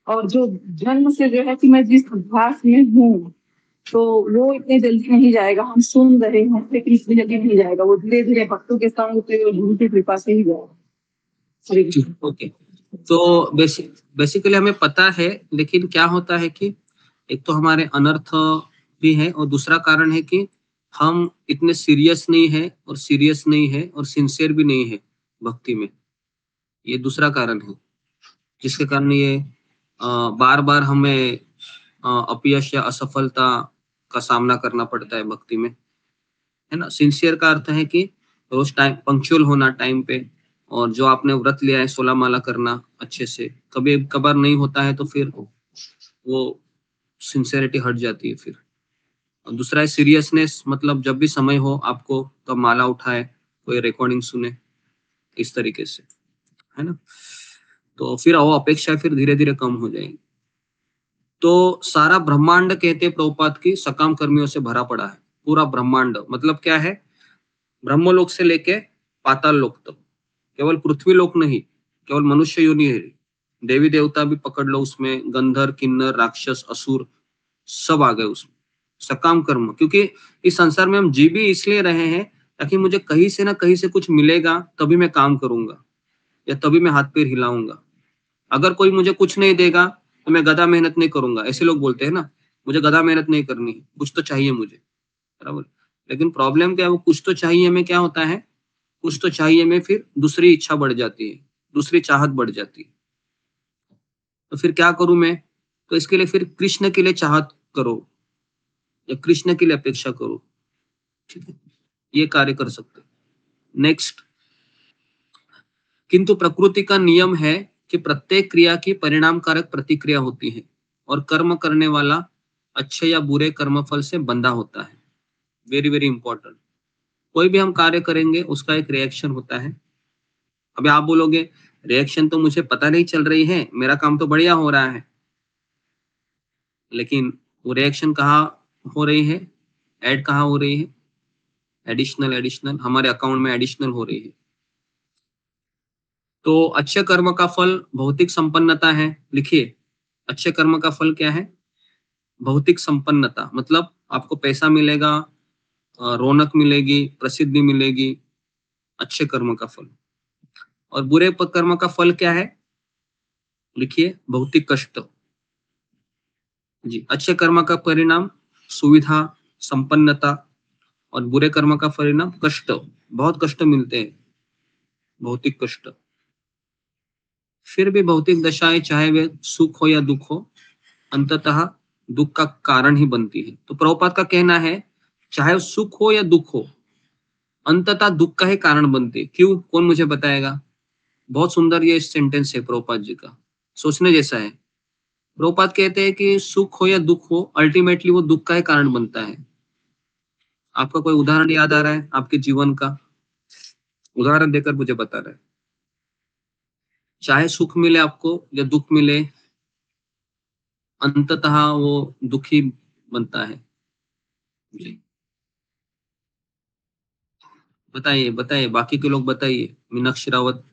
और जो जन्म से जो है कि मैं जिस अभ्यास में हूँ, तो वो इतने जल्दी नहीं जाएगा। हम सुन रहे हैं लेकिन इतनी जल्दी नहीं जाएगा, वो धीरे धीरे भक्तों के संग से और गुरु की कृपा से ही जाएगा। ओके, तो बेसिकली हमें पता है, लेकिन क्या होता है कि एक तो हमारे अनर्थ भी है, और दूसरा कारण है कि हम इतने सीरियस नहीं है और सिंसियर भी नहीं है भक्ति में। ये दूसरा कारण है जिसके कारण ये बार बार हमें अपयश या असफलता का सामना करना पड़ता है भक्ति में, है ना। सिंसियर का अर्थ है कि रोज टाइम पंक्चुअल होना टाइम पे, और जो आपने व्रत लिया है 16 माला करना अच्छे से, कभी कभार नहीं होता है तो फिर वो सिंसियरिटी हट जाती है फिर। और दूसरा है सीरियसनेस, मतलब जब भी समय हो आपको तब माला उठाए, कोई रिकॉर्डिंग सुने, इस तरीके से, है ना। तो फिर वो अपेक्षा फिर धीरे धीरे कम हो जाएगी। तो सारा ब्रह्मांड कहते हैं प्रभुपाद की सकाम कर्मियों से भरा पड़ा है। पूरा ब्रह्मांड मतलब क्या है, ब्रह्मलोक से लेके पाताल लोक तक, केवल पृथ्वी लोक नहीं, केवल मनुष्य योनि है, देवी देवता भी पकड़ लो उसमें, गंधर्व, किन्नर, राक्षस, असुर सब आ गए उसमें। सकाम कर्म, क्योंकि इस संसार में हम जी भी इसलिए रहे हैं ताकि मुझे कहीं से ना कहीं से कुछ मिलेगा, तभी मैं काम करूंगा या तभी मैं हाथ पैर हिलाऊंगा। अगर कोई मुझे कुछ नहीं देगा तो मैं गधा मेहनत नहीं करूंगा। ऐसे लोग बोलते हैं ना, मुझे गधा मेहनत नहीं करनी है, कुछ तो चाहिए मुझे, बराबर। लेकिन प्रॉब्लम क्या है, वो कुछ तो चाहिए में क्या होता है, कुछ तो चाहिए में फिर दूसरी इच्छा बढ़ जाती है, दूसरी चाहत बढ़ जाती है। तो फिर क्या करूं मैं, तो इसके लिए फिर कृष्ण के लिए चाहत करो या कृष्ण के लिए अपेक्षा करो, ठीक है, ये कार्य कर सकते। नेक्स्ट, किंतु प्रकृति का नियम है कि प्रत्येक क्रिया की परिणाम कारक प्रतिक्रिया होती है, और कर्म करने वाला अच्छे या बुरे कर्मफल से बंधा होता है। Very very important. कोई भी हम कार्य करेंगे उसका एक रिएक्शन होता है। अभी आप बोलोगे रिएक्शन तो मुझे पता नहीं चल रही है, मेरा काम तो बढ़िया हो रहा है, लेकिन वो रिएक्शन कहाँ हो रही है, ऐड कहाँ हो रही है, एडिशनल हमारे अकाउंट में एडिशनल हो रही है। तो अच्छे कर्म का फल भौतिक संपन्नता है। लिखिए, अच्छे कर्म का फल क्या है, भौतिक संपन्नता, मतलब आपको पैसा मिलेगा, रौनक मिलेगी, प्रसिद्धि मिलेगी, अच्छे कर्म का फल। और बुरे कर्म का फल क्या है? लिखिए, भौतिक कष्ट। जी, अच्छे कर्म का परिणाम सुविधा, संपन्नता, और बुरे कर्म का परिणाम कष्ट, बहुत कष्ट मिलते हैं, भौतिक कष्ट। फिर भी भौतिक दशाएं, चाहे वे सुख हो या दुख हो, अंततः दुख का कारण ही बनती है। तो प्रभुपाद का कहना है, चाहे सुख हो या दुख हो, अंततः दुख का ही कारण बनते हैं। क्यों? कौन मुझे बताएगा? बहुत सुंदर ये सेंटेंस है प्रभुपाद जी का, सोचने जैसा है। प्रभुपाद कहते हैं कि सुख हो या दुख हो, अल्टीमेटली वो दुख का ही कारण बनता है। आपका कोई उदाहरण याद आ रहा है आपके जीवन का? उदाहरण देकर मुझे बता रहा है। चाहे सुख मिले आपको या दुख मिले, अंततः वो दुखी बनता है। जी, बताइए बताइए, बाकी के लोग बताइए। मीनाक्षी रावत।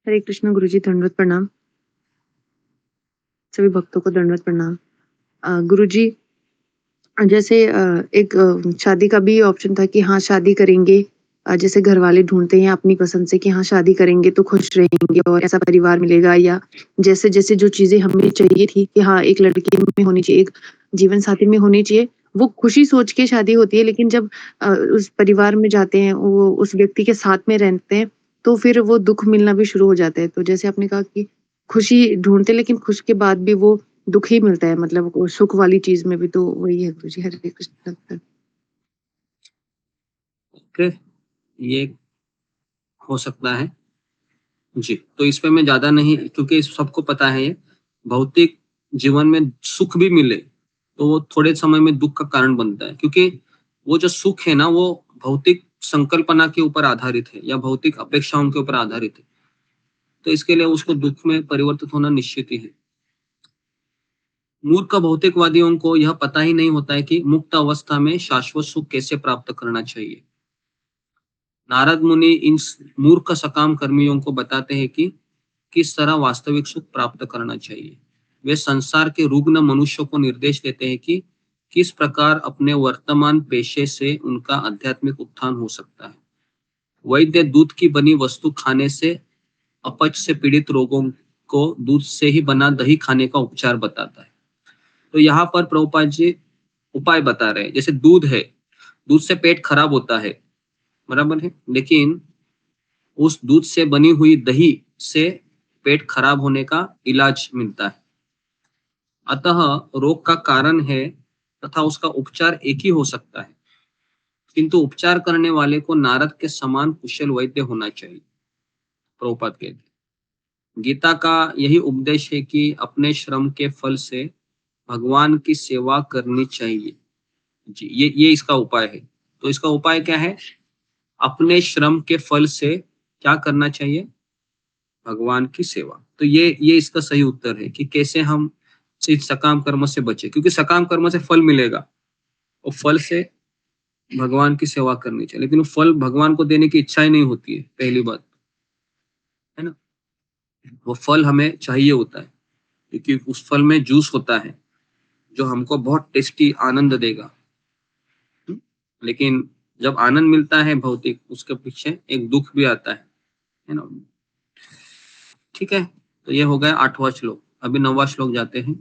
हरे कृष्ण गुरुजी, दंडवत प्रणाम। सभी भक्तों को दंडवत प्रणाम। गुरुजी, जैसे एक शादी का भी ऑप्शन था कि हाँ शादी करेंगे, जैसे घर वाले ढूंढते हैं अपनी पसंद से कि हाँ शादी करेंगे तो खुश रहेंगे और ऐसा परिवार मिलेगा, या जैसे जैसे जो चीजें हमें चाहिए थी कि हाँ एक लड़की में होनी चाहिए, एक जीवन साथी में होनी चाहिए, वो खुशी सोच के शादी होती है। लेकिन जब उस परिवार में जाते हैं, वो उस व्यक्ति के साथ में रहते हैं, तो फिर वो दुख मिलना भी शुरू हो जाता है। तो जैसे आपने कहा कि खुशी ढूंढते, लेकिन खुश के बाद भी वो दुख ही मिलता है, मतलब वो सुख वाली चीज में भी तो वही है गुरुजी। हरे कृष्ण। ओके, ये हो सकता है जी। तो इस पे मैं ज्यादा नहीं, क्योंकि सबको पता है ये भौतिक जीवन में सुख भी मिले तो वो थोड़े समय में दुख का कारण बनता है, क्योंकि वो जो सुख है ना, वो भौतिक संकल्पना के ऊपर आधारित है या भौतिक अपेक्षाओं के ऊपर आधारित है। तो इसके लिए उसको दुख में परिवर्तित होना निश्चित ही है। मूर्ख भौतिकवादियों को यह पता ही नहीं होता है कि मुक्त अवस्था में शाश्वत सुख कैसे प्राप्त करना चाहिए। नारद मुनि इन मूर्ख सकाम कर्मियों को बताते हैं कि किस तरह वास्तविक सुख प्राप्त करना चाहिए। वे संसार के रुग्ण मनुष्यों को निर्देश देते हैं कि किस प्रकार अपने वर्तमान पेशे से उनका आध्यात्मिक उत्थान हो सकता है। वैद्य दूध की बनी वस्तु खाने से अपच से पीड़ित रोगों को दूध से ही बना दही खाने का उपचार बताता है। तो यहाँ पर प्रभुपाद जी उपाय बता रहे हैं। जैसे दूध है, दूध से पेट खराब होता है, बराबर है, लेकिन उस दूध से बनी हुई दही से पेट खराब होने का इलाज मिलता है। अतः रोग का कारण है तथा उसका उपचार एक ही हो सकता है, किंतु उपचार करने वाले को नारद के समान कुशल वैद्य होना चाहिए। प्रभुपाद कहते हैं, गीता का यही उपदेश है कि अपने श्रम के फल से भगवान की सेवा करनी चाहिए। जी, ये इसका उपाय है। तो इसका उपाय क्या है? अपने श्रम के फल से क्या करना चाहिए? भगवान की सेवा। तो ये इसका सही उत्तर है कि कैसे हम इस सकाम कर्म से बचे, क्योंकि सकाम कर्म से फल मिलेगा और फल से भगवान की सेवा करनी चाहिए। लेकिन वो फल भगवान को देने की इच्छा ही नहीं होती है, पहली बात है ना। वो फल हमें चाहिए होता है, क्योंकि उस फल में जूस होता है जो हमको बहुत टेस्टी आनंद देगा। लेकिन जब आनंद मिलता है भौतिक, उसके पीछे एक दुख भी आता है ना। ठीक है, तो ये हो गया 8वां श्लोक। अभी 9वां श्लोक जाते हैं।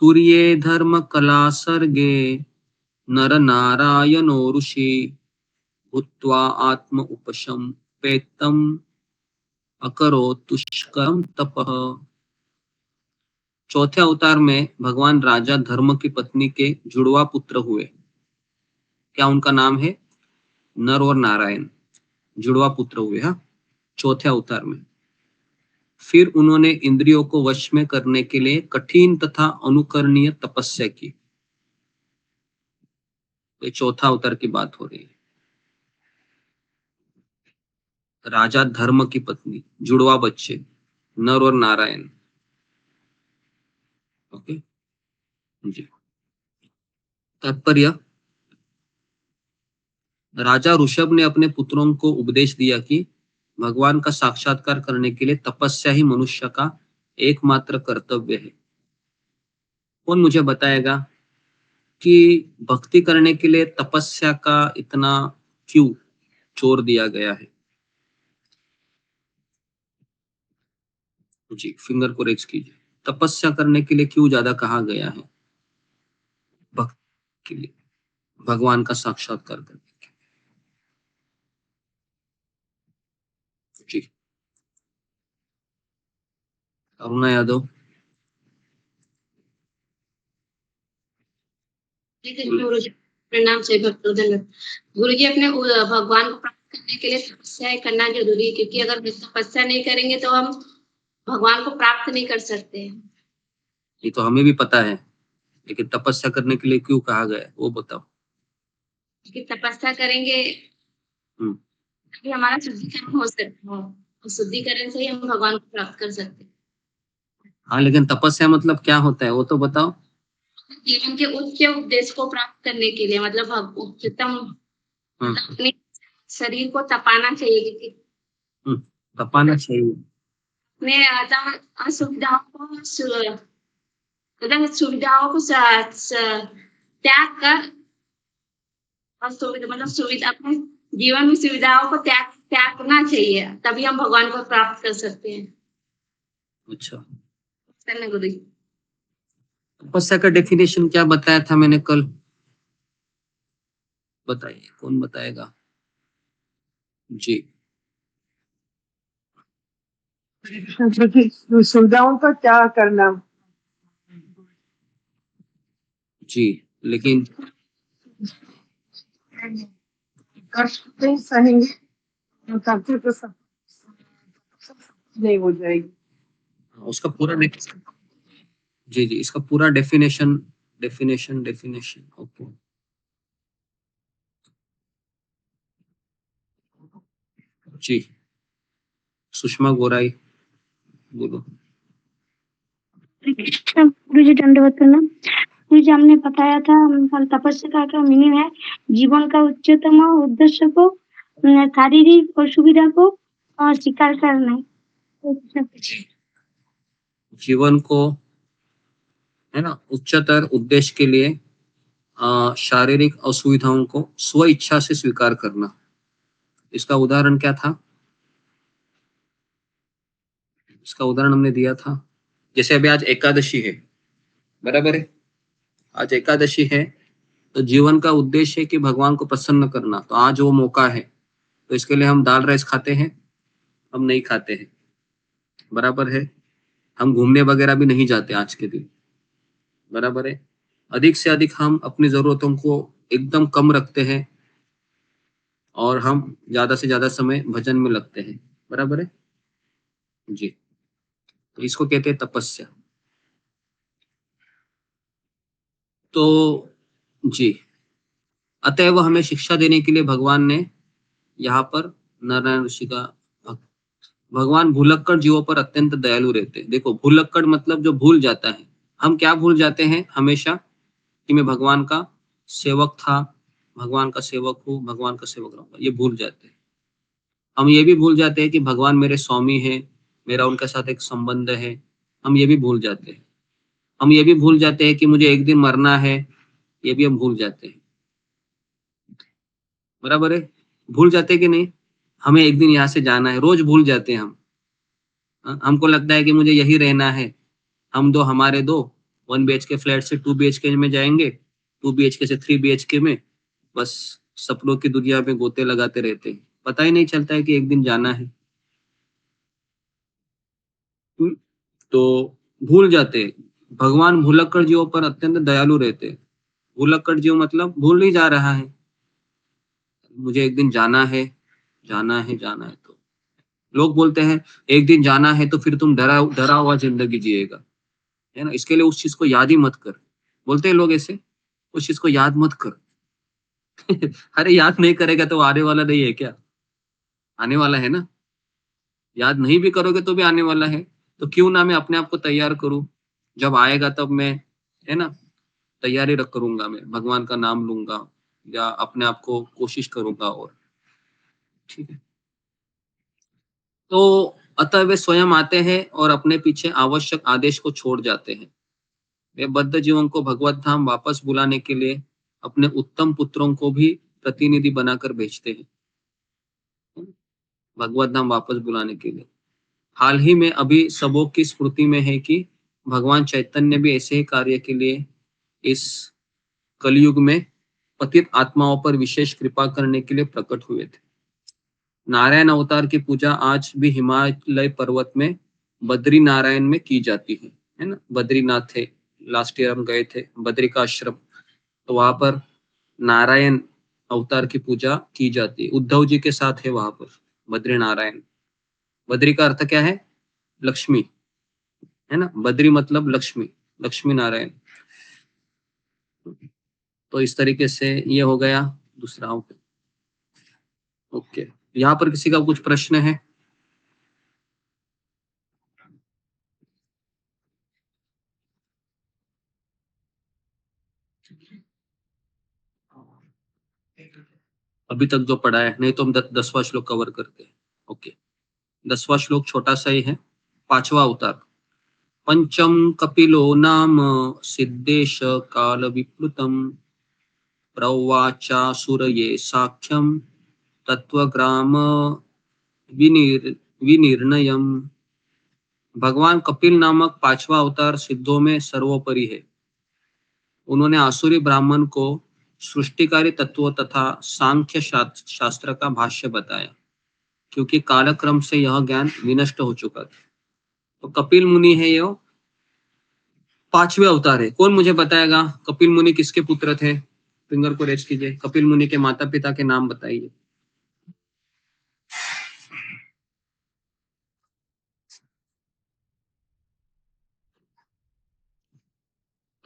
तुर्ये धर्म कला सर्गे नर नारायणो ऋषि भूत्वा आत्म उपशम पेतम अकरो दुष्करम तपः। चौथे अवतार में भगवान राजा धर्म की पत्नी के जुड़वा पुत्र हुए। क्या उनका नाम है? नर और नारायण, जुड़वा पुत्र हुए। हाँ, चौथे अवतार में। फिर उन्होंने इंद्रियों को वश में करने के लिए कठिन तथा अनुकरणीय तपस्या की। तो चौथा अवतार की बात हो रही है। राजा धर्म की पत्नी, जुड़वा बच्चे, नर और नारायण। ओके जी। तात्पर्य, राजा ऋषभ ने अपने पुत्रों को उपदेश दिया कि भगवान का साक्षात्कार करने के लिए तपस्या ही मनुष्य का एकमात्र कर्तव्य है। कौन मुझे बताएगा कि भक्ति करने के लिए तपस्या का इतना क्यों जोर दिया गया है? जी, फिंगर को रेज कीजिए। तपस्या करने के लिए क्यों ज्यादा कहा गया है भक्ति के लिए, भगवान का साक्षात्कार करने के लिए? जी, अरुणा यादव। गुरुजी प्रणाम से भक्तों। गुरुजी अपने भगवान को प्राप्त करने के लिए तपस्या करना जरूरी है, क्योंकि अगर तपस्या नहीं करेंगे तो हम भगवान को प्राप्त नहीं कर सकते। ये तो हमें भी पता है, लेकिन तपस्या करने के लिए क्यों कहा गया है वो बताओ। क्योंकि तपस्या करेंगे तभी हमारा शुद्धिकरण हो सकता है, और शुद्धिकरण से ही हम भगवान को प्राप्त कर सकते हैं। हाँ, लेकिन तपस्या मतलब क्या होता है वो तो बताओ। जीवन के उच्च उद्देश्य को प्राप्त करने के लिए, मतलब उच्चतम, अपने शरीर को तपाना चाहिए, क्योंकि तपाना चाहिए अपने असुविधाओं को मतलब सुविधाओं को त्याग कर, मतलब सुविधा, अपने जीवन में सुविधाओं को त्यागना चाहिए, तभी हम भगवान को प्राप्त कर सकते हैं। अच्छा, गुरु तपस्या का डेफिनेशन क्या बताया था मैंने कल? बताइए, कौन बताएगा? जी, सुविधाओं का त्याग करना। जी, लेकिन कष्ट नहीं सहेंगे करते तो सब नहीं हो जाएगी। उसका पूरा जी, इसका पूरा डेफिनेशन ओके। जी, सुषमा गोराई बोलो। गुरु जी दंडवत प्रणाम। गुरु जी हमने बताया था तपस्या का मीनिंग है जीवन का उच्चतम उद्देश्य को, शारीरिक और सुविधा को स्वीकार करना। जीवन को, है ना, उच्चतर उद्देश्य के लिए शारीरिक असुविधाओं को स्व इच्छा से स्वीकार करना। इसका उदाहरण क्या था? इसका उदाहरण हमने दिया था, जैसे अभी आज एकादशी है, बराबर है, आज एकादशी है, तो जीवन का उद्देश्य है कि भगवान को प्रसन्न करना, तो आज वो मौका है, तो इसके लिए हम दाल राइस खाते हैं, हम नहीं खाते हैं, बराबर है। हम घूमने वगैरह भी नहीं जाते आज के दिन, बराबर है। अधिक से अधिक हम अपनी जरूरतों को एकदम कम रखते हैं और हम ज्यादा से ज्यादा समय भजन में लगते हैं, बराबर है जी। तो इसको कहते हैं तपस्या। तो जी, अतएव हमें शिक्षा देने के लिए भगवान ने यहाँ पर नारायण ऋषि का, भगवान भूलक्कड़ जीवों पर अत्यंत दयालु रहते हैं। देखो, भूलक्कड़ मतलब जो भूल जाता है। हम क्या भूल जाते हैं हमेशा? कि मैं भगवान का सेवक था, भगवान का सेवक हूँ, भगवान का सेवक रहूंगा, ये भूल जाते हैं। हम ये भी भूल जाते हैं कि भगवान मेरे स्वामी है, मेरा उनके साथ एक संबंध है, हम ये भी भूल जाते हैं। हम ये भी भूल जाते हैं कि मुझे एक दिन मरना है, ये भी हम भूल जाते हैं, बराबर है। भूल जाते हैं कि नहीं? हमें एक दिन यहाँ से जाना है, रोज भूल जाते हैं हम। हमको लगता है कि मुझे यही रहना है, हम हमारे 1 BHK फ्लैट से 2 BHK में जाएंगे, 2 BHK से 3 BHK में, बस सपनों की दुनिया में गोते लगाते रहते हैं, पता ही नहीं चलता है कि एक दिन जाना है। तो भूल जाते हैं। भगवान भूलक्कड़ जीवों पर अत्यंत दयालु रहते हैं। भूलक्कड़ जीव मतलब भूल नहीं जा रहा है, मुझे एक दिन जाना है, जाना है, जाना है। तो लोग बोलते हैं एक दिन जाना है तो फिर तुम डरा हुआ जिंदगी जिएगा, है ना, इसके लिए उस चीज को याद ही मत कर, बोलते हैं लोग ऐसे, उस चीज को याद मत कर। अरे याद नहीं करेगा तो आने वाला नहीं है क्या? आने वाला है ना, याद नहीं भी करोगे तो भी आने वाला है। तो क्यों ना मैं अपने आप को तैयार करूं, जब आएगा तब मैं, है ना, तैयारी रख करूंगा, मैं भगवान का नाम लूंगा या अपने आप को कोशिश करूंगा। और ठीक है, तो अतः वे स्वयं आते हैं और अपने पीछे आवश्यक आदेश को छोड़ जाते हैं। वे बद्ध जीवों को भगवत धाम वापस बुलाने के लिए अपने उत्तम पुत्रों को भी प्रतिनिधि बनाकर भेजते हैं, भगवत धाम वापस बुलाने के लिए। हाल ही में अभी सबों की स्मृति में है कि भगवान चैतन्य भी ऐसे ही कार्य के लिए इस कलयुग में पतित आत्माओं पर विशेष कृपा करने के लिए प्रकट हुए थे। नारायण अवतार की पूजा आज भी हिमालय पर्वत में बद्री नारायण में की जाती है ना। बद्रीनाथ थे, लास्ट ईयर हम गए थे बद्री का आश्रम, तो वहां पर नारायण अवतार की पूजा की जाती है। उद्धव जी के साथ है वहां पर बद्री नारायण। बद्री का अर्थ क्या है? लक्ष्मी, है ना। बद्री मतलब लक्ष्मी, लक्ष्मी नारायण। तो इस तरीके से ये हो गया दूसरा। ओके, यहाँ पर किसी का कुछ प्रश्न है? अभी तक जो पढ़ा है, नहीं तो हम 10वां श्लोक कवर करते हैं। ओके, 10वां श्लोक छोटा सा ही है। 5वां अवतार। पंचम कपिलो नाम सिद्धेश काल विप्लुतम प्रवाचा सूरये साक्ष्यम तत्वग्राम विनिर्णयम। भगवान कपिल नामक 5वां अवतार सिद्धों में सर्वोपरि है। उन्होंने आसुरी ब्राह्मण को सृष्टिकारी तत्व तथा सांख्य शास्त्र का भाष्य बताया, क्योंकि कालक्रम से यह ज्ञान विनष्ट हो चुका था। तो कपिल मुनि है, ये 5वें अवतार है। कौन मुझे बताएगा कपिल मुनि किसके पुत्र थे? फिंगर को रेज कीजिए। कपिल मुनि के माता पिता के नाम बताइए।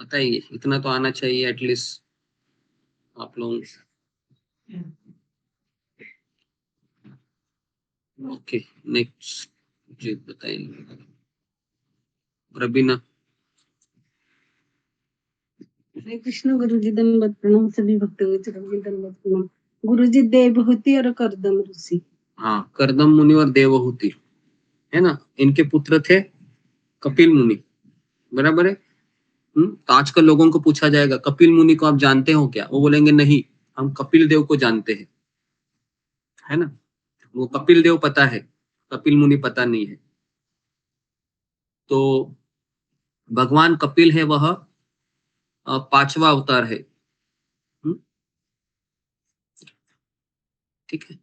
बताइए, इतना तो आना चाहिए एटलीस्ट आप लोग। ओके, नेक्स्ट जी बताइए। रबीना। हरे कृष्ण गुरुजी, दंडवत प्रणाम सभी भक्तों को। दंडवत प्रणाम गुरुजी। देवहूति और करदम ऋषि। हाँ, करदम मुनि और देवहूति, है ना, इनके पुत्र थे कपिल मुनि, बराबर है। तो आजकल लोगों को पूछा जाएगा कपिल मुनि को आप जानते हो क्या? वो बोलेंगे नहीं, हम कपिल देव को जानते हैं, है ना। वो कपिल देव पता है, कपिल मुनि पता नहीं है। तो भगवान कपिल है, वह 5वां अवतार है। ठीक है।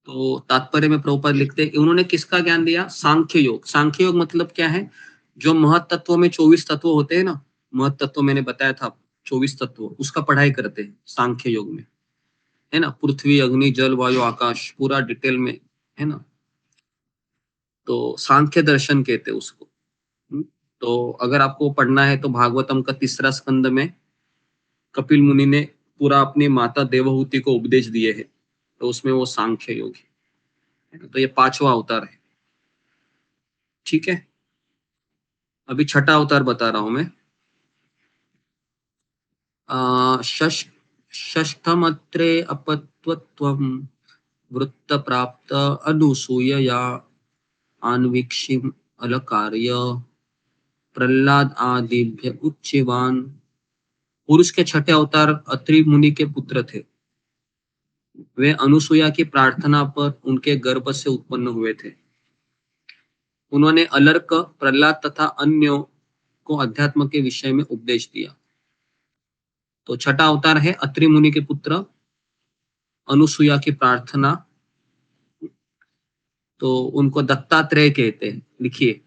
तो तात्पर्य में प्रभुपाद लिखते हैं कि उन्होंने किसका ज्ञान दिया? सांख्य योग। सांख्य योग मतलब क्या है? जो महत तत्व में 24 तत्व होते हैं ना, महत तत्व मैंने बताया था 24 तत्व, उसका पढ़ाई करते हैं सांख्य योग में, है ना। पृथ्वी, अग्नि, जल, वायु, आकाश, पूरा डिटेल में, है ना। तो सांख्य दर्शन कहते हैं उसको। तो अगर आपको पढ़ना है तो भागवतम का 3रा स्कंद में कपिल मुनि ने पूरा अपनी माता देवहूति को उपदेश दिए हैं, तो उसमें वो सांख्य योग है। तो ये 5वां अवतार है। ठीक है, अभी 6ठा अवतार बता रहा हूं मैं। षष्ठमत्रे अपत्वत्वं वृत्त प्राप्त अनुसूयया अन्वीक्षिम अलकार्य प्रहलाद आदिभ्य उच्चवान। पुरुष के 6ठे अवतार अत्रि मुनि के पुत्र थे। वे अनुसूया की प्रार्थना पर उनके गर्भ से उत्पन्न हुए थे। उन्होंने अलर्क, प्रहलाद तथा अन्यों को अध्यात्म के विषय में उपदेश दिया। तो 6ठा अवतार है अत्रि मुनि के पुत्र, अनुसूया की प्रार्थना, तो उनको दत्तात्रेय कहते हैं। लिखिए,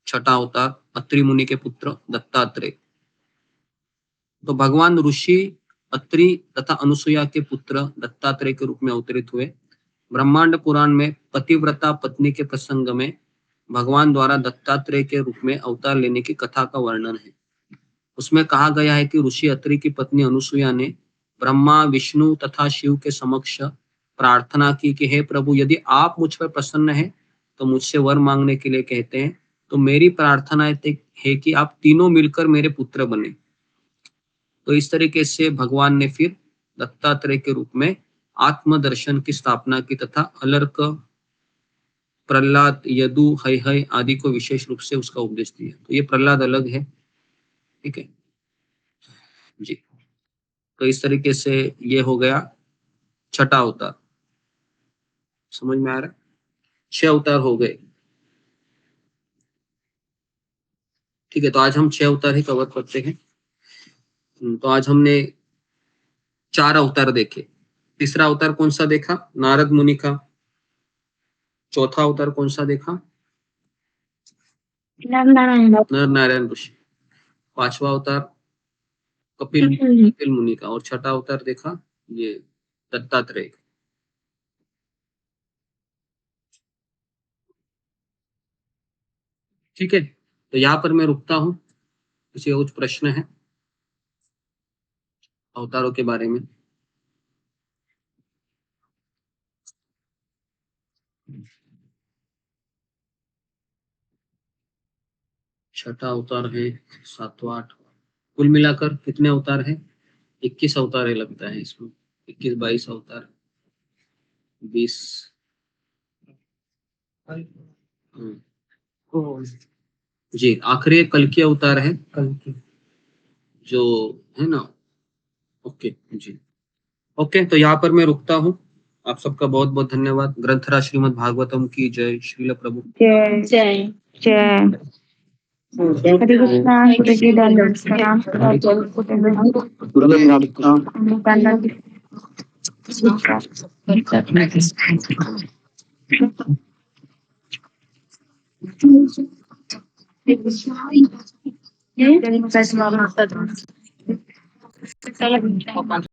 6ठा अवतार अत्रि मुनि के पुत्र दत्तात्रेय। तो भगवान ऋषि अत्रि तथा अनुसूया के पुत्र दत्तात्रेय के रूप में अवतरित हुए। ब्रह्मांड पुराण में पतिव्रता पत्नी के प्रसंग में भगवान द्वारा दत्तात्रेय के रूप में अवतार लेने की कथा का वर्णन है। उसमें कहा गया है कि ऋषि अत्रि की पत्नी अनुसूया ने ब्रह्मा, विष्णु तथा शिव के समक्ष प्रार्थना की कि हे प्रभु, यदि आप मुझ पर प्रसन्न हैं तो मुझसे वर मांगने के लिए कहते हैं। तो मेरी प्रार्थना है कि आप तीनों मिलकर मेरे पुत्र बने। तो इस तरीके से भगवान ने फिर दत्तात्रेय के रूप में आत्मदर्शन की स्थापना की तथा अलर्क प्रहलाद, यदु, हय आदि को विशेष रूप से उसका उपदेश दिया। तो ये प्रहलाद अलग है, ठीक है जी। तो इस तरीके से ये हो गया छठा अवतार। समझ में आ रहा है? 6 अवतार हो गए, ठीक है। तो आज हम 6 अवतार ही कवर करते हैं। तो आज हमने 4 अवतार देखे। तीसरा अवतार कौन सा देखा? नारद मुनि का। चौथा अवतार कौन सा देखा? नर नारायण ऋषि। 5वां अवतार कपिल मुनि का। और छठा अवतार देखा ये दत्तात्रेय। ठीक है, तो यहाँ पर मैं रुकता हूँ। किसी और कुछ प्रश्न है अवतारों के बारे में? छठा अवतार है, 7वां 8वां, कुल मिलाकर कितने अवतार है? 21 अवतार है लगता है इसमें। 21-22 अवतार, 20। जी, आखिरी कल की अवतार है, कल की जो है ना। ओके जी, ओके। तो यहाँ पर मैं रुकता हूँ। आप सबका बहुत बहुत धन्यवाद। ग्रंथराज श्रीमद् भागवतम की जय। श्रील प्रभु जय जय जय। हरे कृष्णा गुरुजी दंडवत प्रणाम।